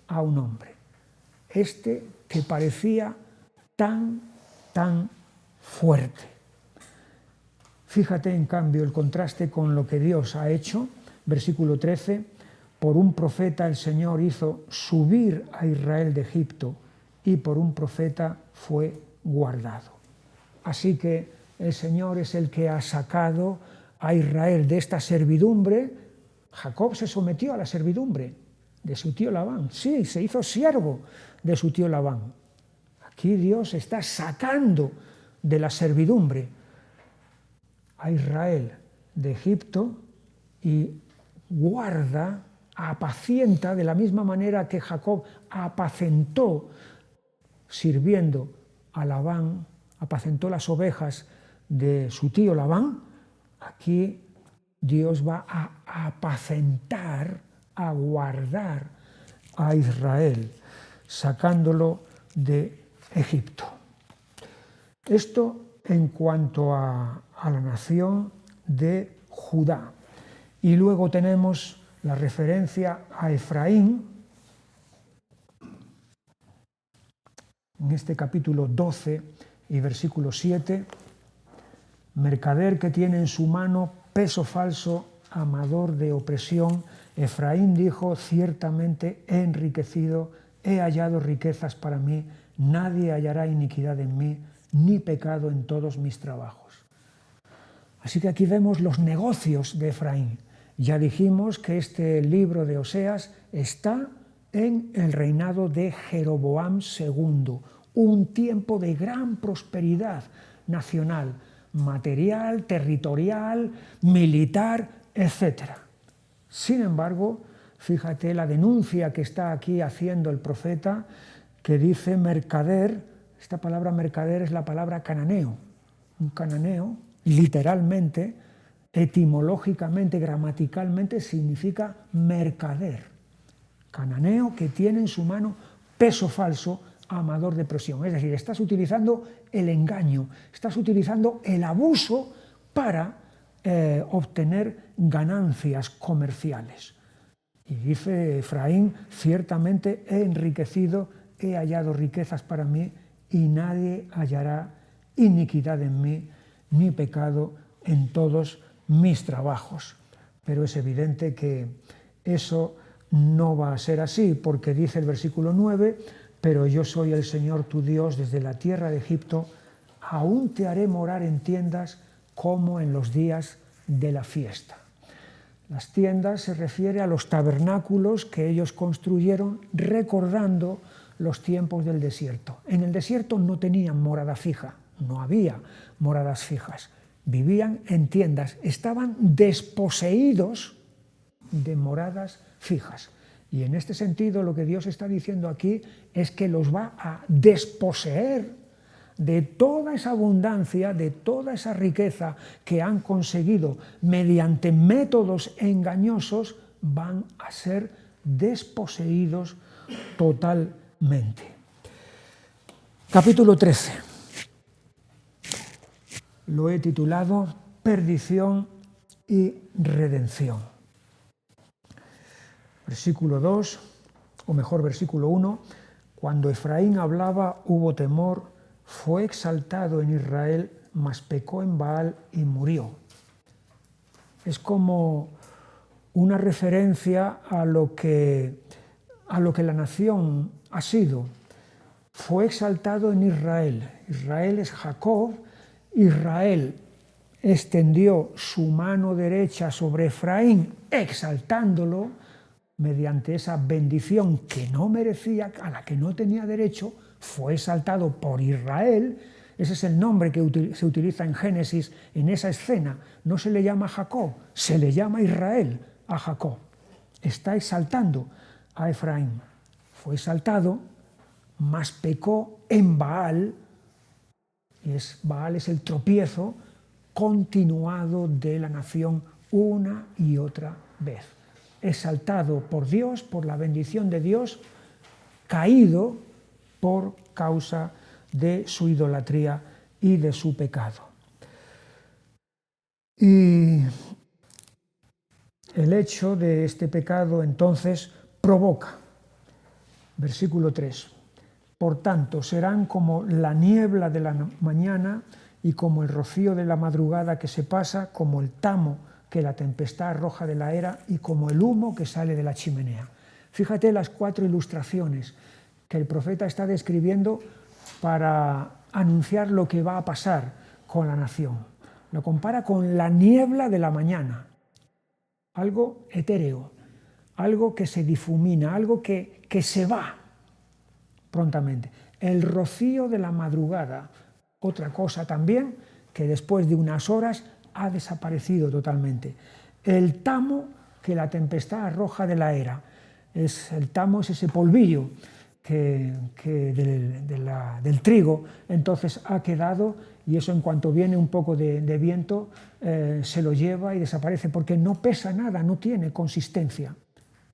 Speaker 2: a un hombre. Este que parecía tan fuerte. Fíjate en cambio el contraste con lo que Dios ha hecho. Versículo 13, por un profeta el Señor hizo subir a Israel de Egipto y por un profeta fue guardado. Así que el Señor es el que ha sacado a Israel de esta servidumbre. Jacob se sometió a la servidumbre de su tío Labán. Sí, se hizo siervo de su tío Labán. Aquí Dios está sacando de la servidumbre a Israel de Egipto y guarda, apacienta, de la misma manera que Jacob apacentó sirviendo a Labán, apacentó las ovejas de su tío Labán. Aquí Dios va a apacentar, a guardar a Israel, sacándolo de Egipto. Esto en cuanto a la nación de Judá. Y luego tenemos la referencia a Efraín, en este capítulo 12 y versículo 7, mercader que tiene en su mano peso falso, amador de opresión. Efraín dijo, ciertamente he enriquecido, he hallado riquezas para mí, nadie hallará iniquidad en mí, ni pecado en todos mis trabajos. Así que aquí vemos los negocios de Efraín. Ya dijimos que este libro de Oseas está en el reinado de Jeroboam II, un tiempo de gran prosperidad nacional, material, territorial, militar, etc. Sin embargo, fíjate la denuncia que está aquí haciendo el profeta, que dice mercader. Esta palabra mercader es la palabra cananeo. Un cananeo, literalmente, etimológicamente, gramaticalmente, significa mercader. Cananeo que tiene en su mano peso falso, amador de opresión. Es decir, estás utilizando el engaño, estás utilizando el abuso para obtener ganancias comerciales. Y dice Efraín, ciertamente he enriquecido, he hallado riquezas para mí, y nadie hallará iniquidad en mí, ni pecado en todos mis trabajos. Pero es evidente que eso no va a ser así, porque dice el versículo 9, pero yo soy el Señor tu Dios desde la tierra de Egipto, aún te haré morar en tiendas como en los días de la fiesta. Las tiendas se refiere a los tabernáculos que ellos construyeron recordando los tiempos del desierto. En el desierto no tenían morada fija, no había moradas fijas. Vivían en tiendas, estaban desposeídos de moradas fijas. Y en este sentido lo que Dios está diciendo aquí es que los va a desposeer de toda esa abundancia, de toda esa riqueza que han conseguido mediante métodos engañosos, van a ser desposeídos totalmente. Capítulo 13. Lo he titulado Perdición y Redención. Versículo 2, o mejor versículo 1, cuando Efraín hablaba hubo temor, fue exaltado en Israel, mas pecó en Baal y murió. Es como una referencia a lo que la nación ha sido. Fue exaltado en Israel. Israel es Jacob. Israel extendió su mano derecha sobre Efraín, exaltándolo mediante esa bendición que no merecía, a la que no tenía derecho. Fue exaltado por Israel. Ese es el nombre que se utiliza en Génesis en esa escena. No se le llama Jacob, se le llama Israel a Jacob. Está exaltando a Efraín. Fue exaltado, mas pecó en Baal. Baal es el tropiezo continuado de la nación una y otra vez. Exaltado por Dios, por la bendición de Dios, caído por causa de su idolatría y de su pecado. Y el hecho de este pecado entonces provoca, versículo 3, por tanto serán como la niebla de la mañana y como el rocío de la madrugada que se pasa, como el tamo que la tempestad arroja de la era y como el humo que sale de la chimenea. Fíjate las 4 ilustraciones que el profeta está describiendo para anunciar lo que va a pasar con la nación. Lo compara con la niebla de la mañana, algo etéreo, algo que se difumina, algo que se va prontamente. El rocío de la madrugada, otra cosa también que después de unas horas ha desaparecido totalmente. El tamo que la tempestad arroja de la era. El tamo es ese polvillo del trigo, entonces ha quedado, y eso en cuanto viene un poco de viento se lo lleva y desaparece, porque no pesa nada, no tiene consistencia.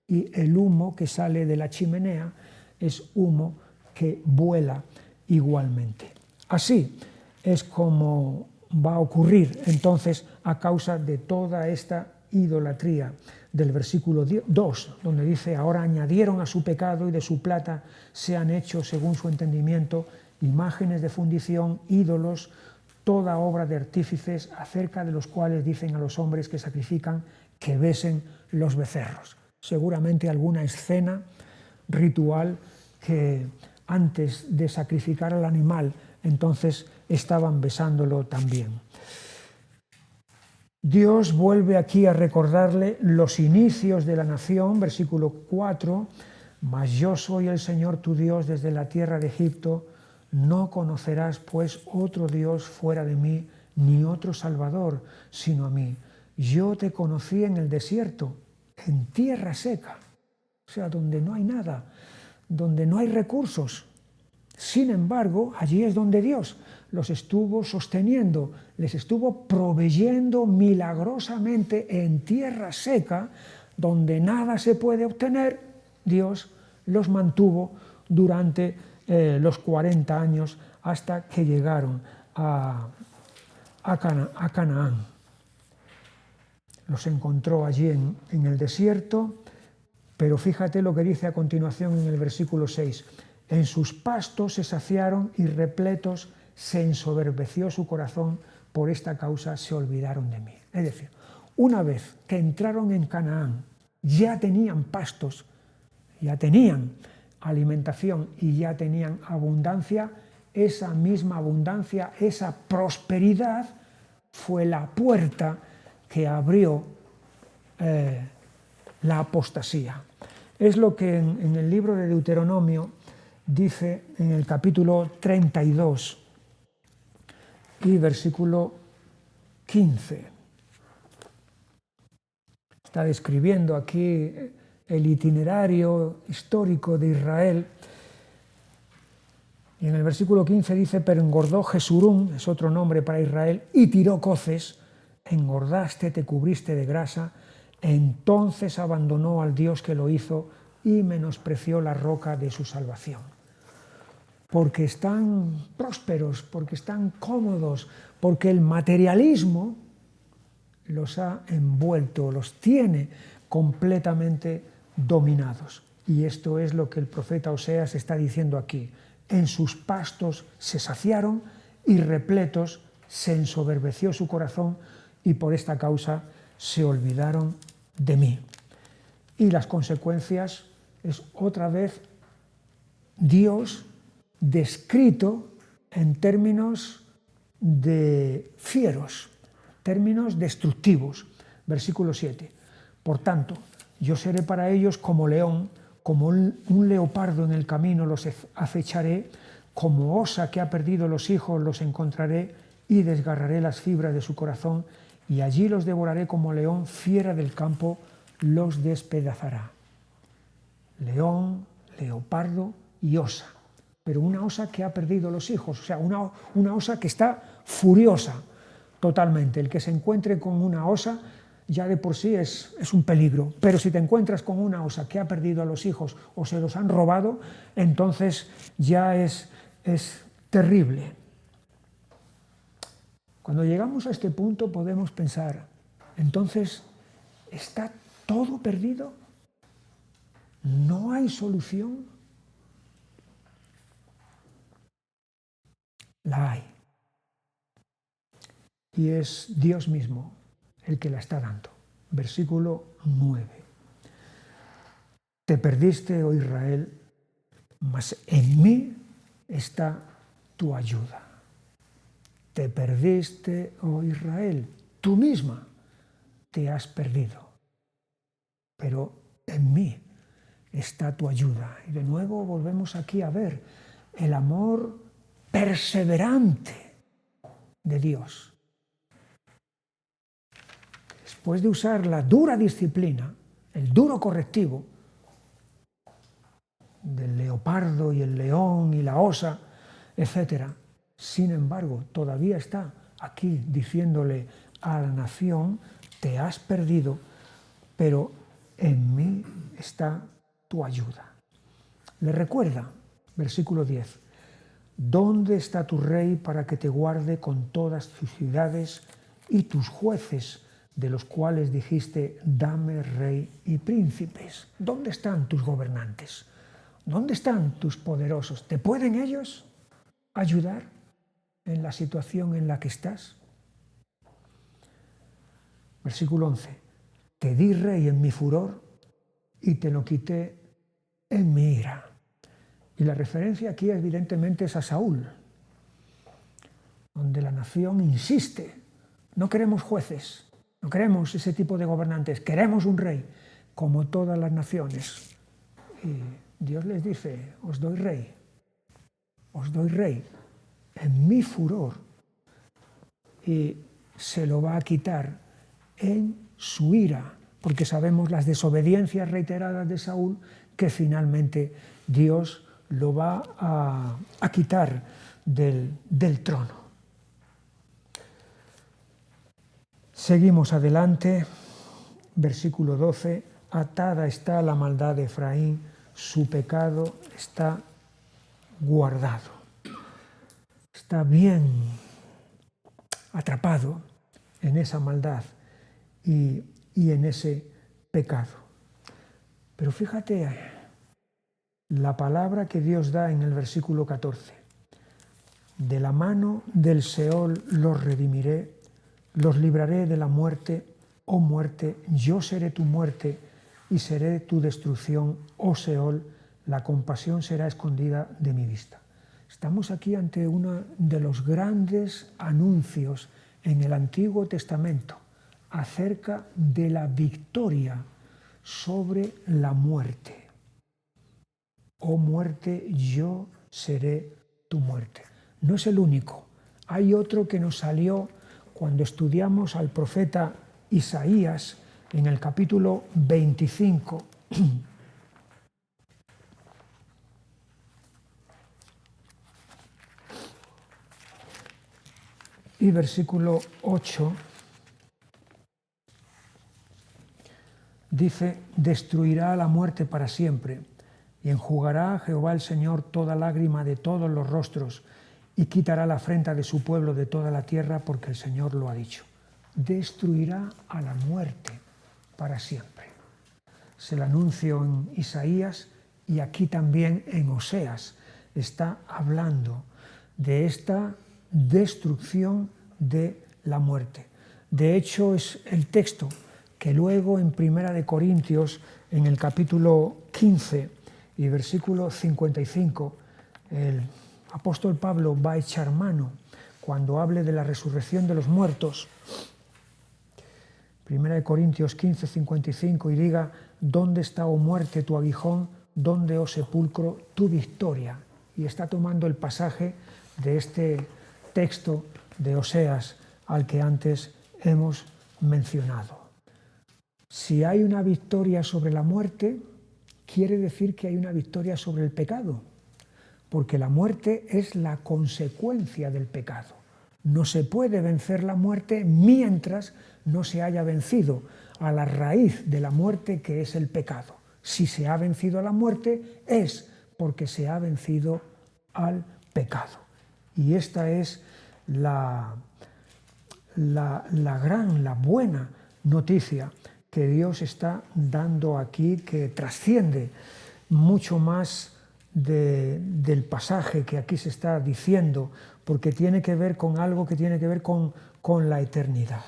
Speaker 2: Y el humo que sale de la chimenea es humo que vuela igualmente. Así es como va a ocurrir entonces a causa de toda esta idolatría del versículo 2, donde dice, ahora añadieron a su pecado y de su plata se han hecho según su entendimiento imágenes de fundición, ídolos, toda obra de artífices, acerca de los cuales dicen a los hombres que sacrifican que besen los becerros. Seguramente alguna escena ritual que antes de sacrificar al animal, entonces estaban besándolo también. Dios vuelve aquí a recordarle los inicios de la nación, versículo 4, mas yo soy el Señor tu Dios desde la tierra de Egipto, no conocerás pues otro Dios fuera de mí, ni otro Salvador sino a mí. Yo te conocí en el desierto, en tierra seca, o sea, donde no hay nada, donde no hay recursos. Sin embargo, allí es donde Dios los estuvo sosteniendo, les estuvo proveyendo milagrosamente en tierra seca, donde nada se puede obtener. Dios los mantuvo durante los 40 años hasta que llegaron a Canaán. Los encontró allí en el desierto, pero fíjate lo que dice a continuación en el versículo 6. En sus pastos se saciaron y repletos se ensoberbeció su corazón, por esta causa se olvidaron de mí. Es decir, una vez que entraron en Canaán, ya tenían pastos, ya tenían alimentación y ya tenían abundancia. Esa misma abundancia, esa prosperidad fue la puerta que abrió la apostasía. Es lo que en el libro de Deuteronomio dice en el capítulo 32 y versículo 15. Está describiendo aquí el itinerario histórico de Israel. Y en el versículo 15 dice, pero engordó Jesurún, es otro nombre para Israel, y tiró coces, engordaste, te cubriste de grasa, entonces abandonó al Dios que lo hizo y menospreció la roca de su salvación. Porque están prósperos, porque están cómodos, porque el materialismo los ha envuelto, los tiene completamente dominados. Y esto es lo que el profeta Oseas está diciendo aquí. En sus pastos se saciaron y repletos se ensoberbeció su corazón y por esta causa se olvidaron de mí. Y las consecuencias es otra vez Dios descrito en términos de fieros, términos destructivos. Versículo 7. Por tanto, yo seré para ellos como león, como un leopardo en el camino los acecharé, como osa que ha perdido los hijos los encontraré y desgarraré las fibras de su corazón y allí los devoraré como león, fiera del campo los despedazará. León, leopardo y osa, pero una osa que ha perdido los hijos, o sea, una osa que está furiosa totalmente. El que se encuentre con una osa ya de por sí es un peligro, pero si te encuentras con una osa que ha perdido a los hijos o se los han robado, entonces ya es terrible. Cuando llegamos a este punto podemos pensar, entonces, ¿está todo perdido? ¿No hay solución? La hay. Y es Dios mismo el que la está dando. Versículo 9. Te perdiste, oh Israel, mas en mí está tu ayuda. Te perdiste, oh Israel, tú misma te has perdido, pero en mí está tu ayuda. Y de nuevo volvemos aquí a ver el amor perseverante de Dios. Después de usar la dura disciplina, el duro correctivo del leopardo y el león y la osa, etc., sin embargo, todavía está aquí diciéndole a la nación, te has perdido, pero en mí está tu ayuda. Le recuerda, versículo 10, ¿dónde está tu rey para que te guarde con todas tus ciudades y tus jueces, de los cuales dijiste, dame rey y príncipes? ¿Dónde están tus gobernantes? ¿Dónde están tus poderosos? ¿Te pueden ellos ayudar? en la situación en la que estás? Versículo 11. Te di rey en mi furor y te lo quité en mi ira. Y la referencia aquí evidentemente es a Saúl, donde la nación insiste. No queremos jueces, no queremos ese tipo de gobernantes, queremos un rey, como todas las naciones. Y Dios les dice, os doy rey en mi furor, y se lo va a quitar en su ira, porque sabemos las desobediencias reiteradas de Saúl, que finalmente Dios lo va a quitar del trono. Seguimos adelante, versículo 12, atada está la maldad de Efraín, su pecado está guardado. Está bien atrapado en esa maldad y en ese pecado. Pero fíjate la palabra que Dios da en el versículo 14. De la mano del Seol los redimiré, los libraré de la muerte. Oh muerte, yo seré tu muerte y seré tu destrucción. Oh Seol, la compasión será escondida de mi vista. Estamos aquí ante uno de los grandes anuncios en el Antiguo Testamento acerca de la victoria sobre la muerte. Oh muerte, yo seré tu muerte. No es el único. Hay otro que nos salió cuando estudiamos al profeta Isaías en el capítulo 25. Y versículo 8 dice, destruirá la muerte para siempre y enjugará a Jehová el Señor toda lágrima de todos los rostros y quitará la afrenta de su pueblo de toda la tierra, porque el Señor lo ha dicho. Destruirá a la muerte para siempre. Es el anuncio en Isaías y aquí también en Oseas está hablando de esta destrucción de la muerte. De hecho, es el texto que luego en Primera de Corintios, en el capítulo 15 y versículo 55, el apóstol Pablo va a echar mano cuando hable de la resurrección de los muertos. Primera de Corintios 15, 55, y diga, ¿dónde está, oh muerte, tu aguijón? ¿Dónde, oh sepulcro, tu victoria? Y está tomando el pasaje de este texto de Oseas al que antes hemos mencionado. Si hay una victoria sobre la muerte, quiere decir que hay una victoria sobre el pecado, porque la muerte es la consecuencia del pecado. No se puede vencer la muerte mientras no se haya vencido a la raíz de la muerte, que es el pecado. Si se ha vencido a la muerte es porque se ha vencido al pecado. Y esta es la buena noticia que Dios está dando aquí, que trasciende mucho más del pasaje que aquí se está diciendo, porque tiene que ver con algo que tiene que ver con la eternidad.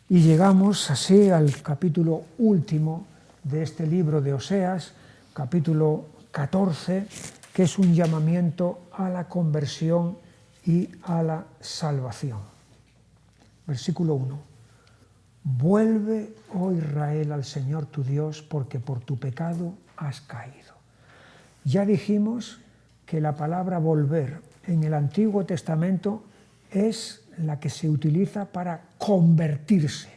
Speaker 2: Y llegamos así al capítulo último de este libro de Oseas, capítulo 14, que es un llamamiento a la conversión y a la salvación. Versículo 1. Vuelve, oh Israel, al Señor tu Dios, porque por tu pecado has caído. Ya dijimos que la palabra volver en el Antiguo Testamento es la que se utiliza para convertirse.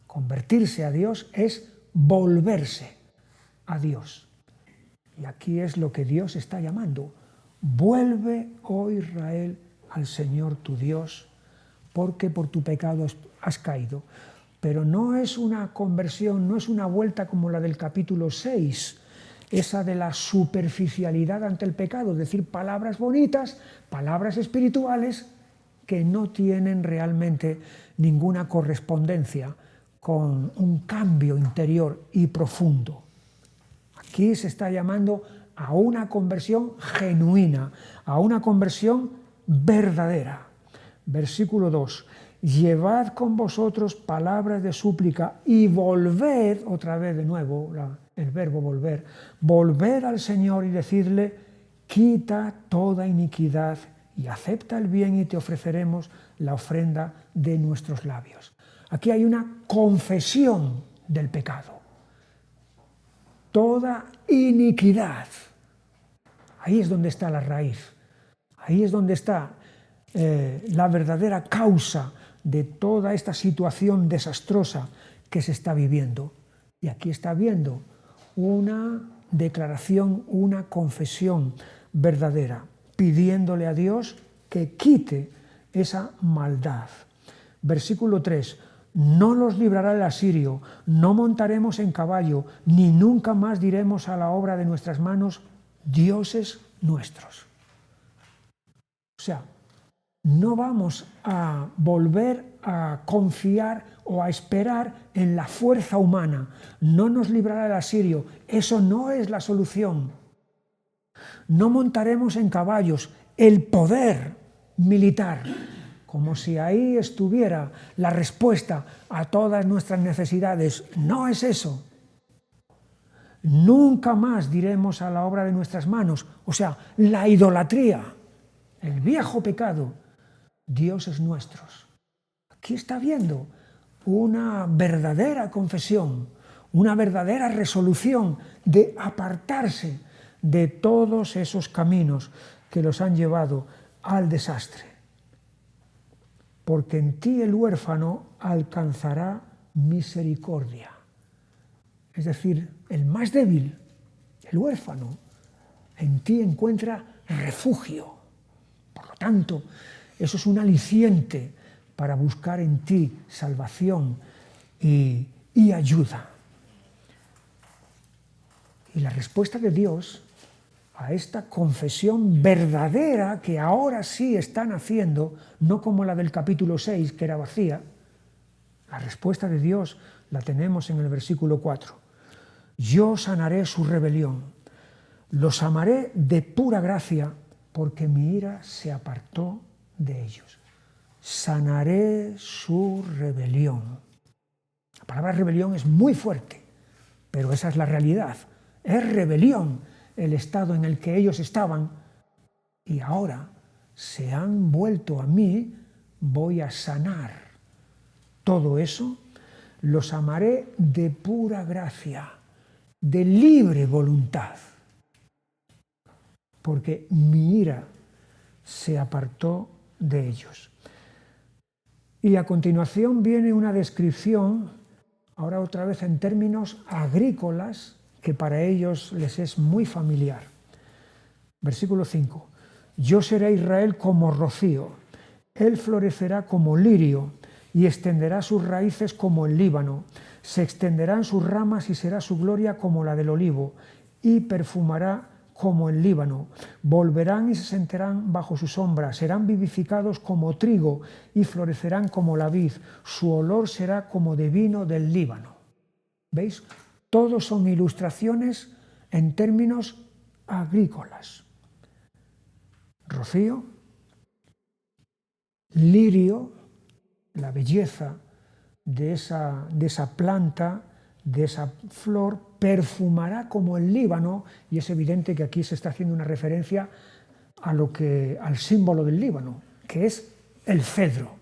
Speaker 2: Convertirse a Dios es volverse a Dios. Y aquí es lo que Dios está llamando. Vuelve, oh Israel, al Señor tu Dios, porque por tu pecado has caído. Pero no es una conversión, no es una vuelta como la del capítulo 6, esa de la superficialidad ante el pecado, es decir, palabras bonitas, palabras espirituales que no tienen realmente ninguna correspondencia con un cambio interior y profundo. Aquí se está llamando a una conversión genuina, a una conversión verdadera. Versículo 2. Llevad con vosotros palabras de súplica y volved, otra vez de nuevo el verbo volver, volved al Señor y decidle, quita toda iniquidad y acepta el bien y te ofreceremos la ofrenda de nuestros labios. Aquí hay una confesión del pecado. Toda iniquidad. Ahí es donde está la raíz. Ahí es donde está la verdadera causa de toda esta situación desastrosa que se está viviendo. Y aquí está habiendo una declaración, una confesión verdadera, pidiéndole a Dios que quite esa maldad. Versículo 3. No los librará el asirio, no montaremos en caballo, ni nunca más diremos a la obra de nuestras manos, dioses nuestros. O sea, no vamos a volver a confiar o a esperar en la fuerza humana. No nos librará el asirio. Eso no es la solución. No montaremos en caballos. El poder militar, como si ahí estuviera la respuesta a todas nuestras necesidades. No es eso. Nunca más diremos a la obra de nuestras manos. O sea, la idolatría, el viejo pecado, dioses nuestros. Aquí está viendo una verdadera confesión, una verdadera resolución de apartarse de todos esos caminos que los han llevado al desastre. Porque en ti el huérfano alcanzará misericordia. Es decir, el más débil, el huérfano, en ti encuentra refugio. Por lo tanto, eso es un aliciente para buscar en ti salvación y ayuda. Y la respuesta de Dios a esta confesión verdadera que ahora sí están haciendo, no como la del capítulo 6, que era vacía, la respuesta de Dios la tenemos en el versículo 4. Yo sanaré su rebelión, los amaré de pura gracia, porque mi ira se apartó de ellos. Sanaré su rebelión. La palabra rebelión es muy fuerte, pero esa es la realidad. Es rebelión el estado en el que ellos estaban y ahora se han vuelto a mí, voy a sanar todo eso. Los amaré de pura gracia, de libre voluntad, porque mi ira se apartó de ellos. Y a continuación viene una descripción, ahora otra vez en términos agrícolas, que para ellos les es muy familiar. Versículo 5. Yo seré Israel como rocío, él florecerá como lirio y extenderá sus raíces como el Líbano, se extenderán sus ramas y será su gloria como la del olivo y perfumará como el Líbano, volverán y se sentarán bajo su sombra, serán vivificados como trigo y florecerán como la vid, su olor será como de vino del Líbano. ¿Veis? Todos son ilustraciones en términos agrícolas. Rocío, lirio, la belleza de esa planta, de esa flor, perfumará como el Líbano, y es evidente que aquí se está haciendo una referencia al símbolo del Líbano, que es el cedro.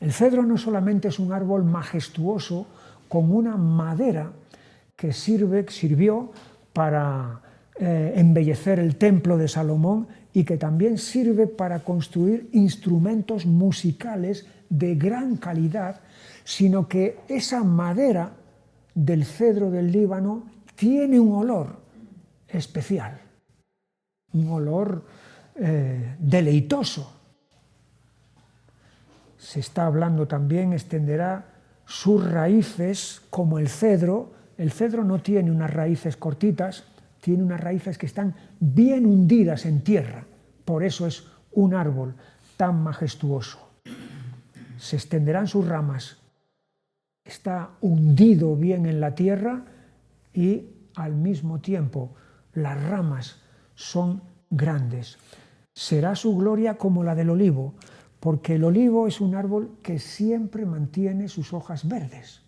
Speaker 2: El cedro no solamente es un árbol majestuoso con una madera que sirvió para embellecer el templo de Salomón y que también sirve para construir instrumentos musicales de gran calidad, sino que esa madera del cedro del Líbano tiene un olor especial, un olor deleitoso. Se está hablando también, extenderá sus raíces como el cedro. El cedro no tiene unas raíces cortitas, tiene unas raíces que están bien hundidas en tierra. Por eso es un árbol tan majestuoso. Se extenderán sus ramas. Está hundido bien en la tierra y al mismo tiempo las ramas son grandes. Será su gloria como la del olivo, porque el olivo es un árbol que siempre mantiene sus hojas verdes.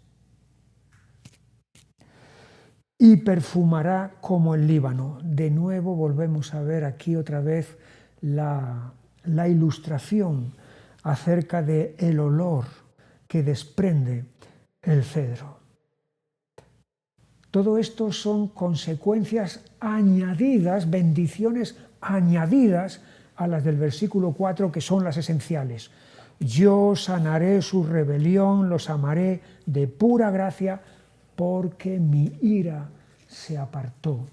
Speaker 2: Y perfumará como el Líbano. De nuevo volvemos a ver aquí otra vez la ilustración acerca del olor que desprende el cedro. Todo esto son consecuencias añadidas, bendiciones añadidas a las del versículo 4, que son las esenciales. Yo sanaré su rebelión, los amaré de pura gracia, porque mi ira se apartó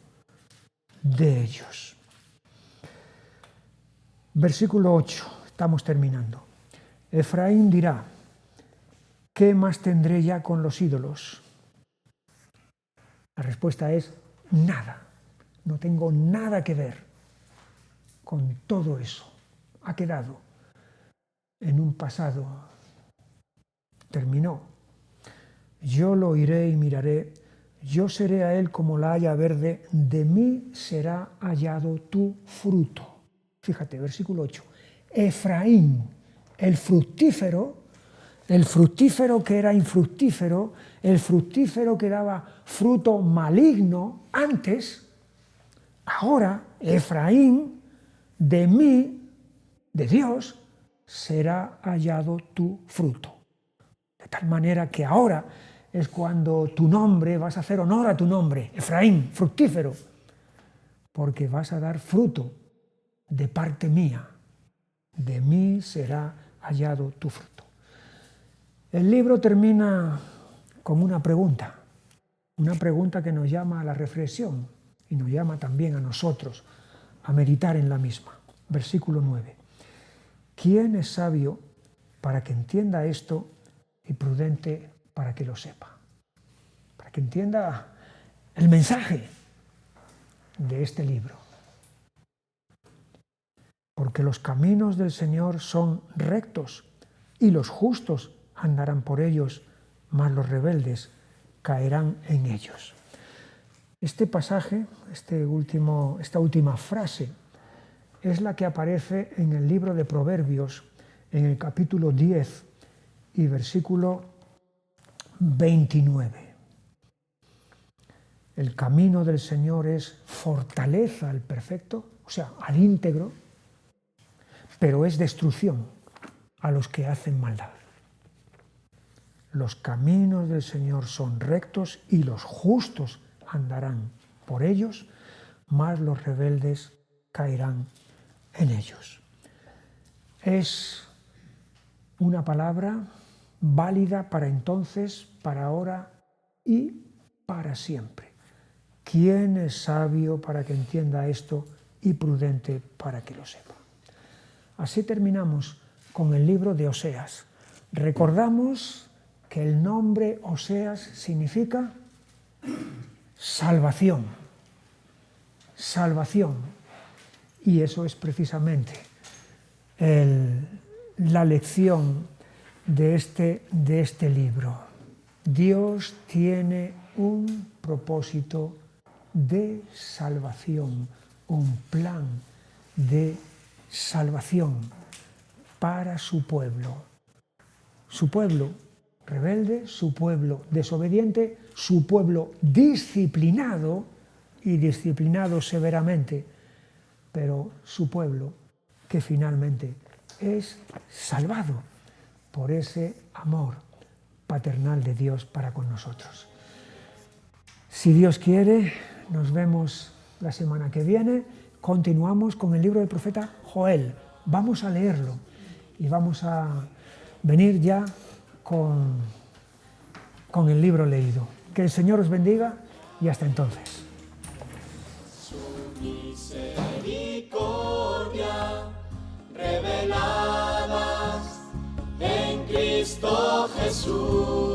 Speaker 2: de ellos. Versículo 8, estamos terminando. Efraín dirá: ¿qué más tendré ya con los ídolos? La respuesta es nada. No tengo nada que ver con todo eso. Ha quedado en un pasado. Terminó. Yo lo oiré y miraré. Yo seré a él como la haya verde. De mí será hallado tu fruto. Fíjate, versículo 8. Efraín, el fructífero que era infructífero, el fructífero que daba fruto maligno antes, ahora Efraín, de mí, de Dios, será hallado tu fruto. De tal manera que ahora es cuando tu nombre, vas a hacer honor a tu nombre, Efraín, fructífero, porque vas a dar fruto de parte mía. De mí será hallado tu fruto. El libro termina con una pregunta que nos llama a la reflexión y nos llama también a nosotros a meditar en la misma. Versículo 9. ¿Quién es sabio para que entienda esto y prudente para que lo sepa? Para que entienda el mensaje de este libro. Porque los caminos del Señor son rectos y los justos andarán por ellos, mas los rebeldes caerán en ellos. Este pasaje, esta última frase, es la que aparece en el libro de Proverbios, en el capítulo 10 y versículo 29. El camino del Señor es fortaleza al perfecto, o sea, al íntegro, pero es destrucción a los que hacen maldad. Los caminos del Señor son rectos y los justos andarán por ellos, mas los rebeldes caerán en ellos. Es una palabra válida para entonces, para ahora y para siempre. ¿Quién es sabio para que entienda esto y prudente para que lo sepa? Así terminamos con el libro de Oseas. Recordamos que el nombre Oseas significa salvación. Salvación. Y eso es precisamente la lección de este libro. Dios tiene un propósito de salvación, un plan de salvación para su pueblo. Su pueblo rebelde, su pueblo desobediente, su pueblo disciplinado y disciplinado severamente, pero su pueblo que finalmente es salvado por ese amor paternal de Dios para con nosotros. Si Dios quiere, nos vemos la semana que viene. Continuamos con el libro del profeta Joel. Vamos a leerlo y vamos a venir ya con el libro leído. Que el Señor os bendiga y hasta entonces.
Speaker 1: Su misericordia reveladas en Cristo Jesús.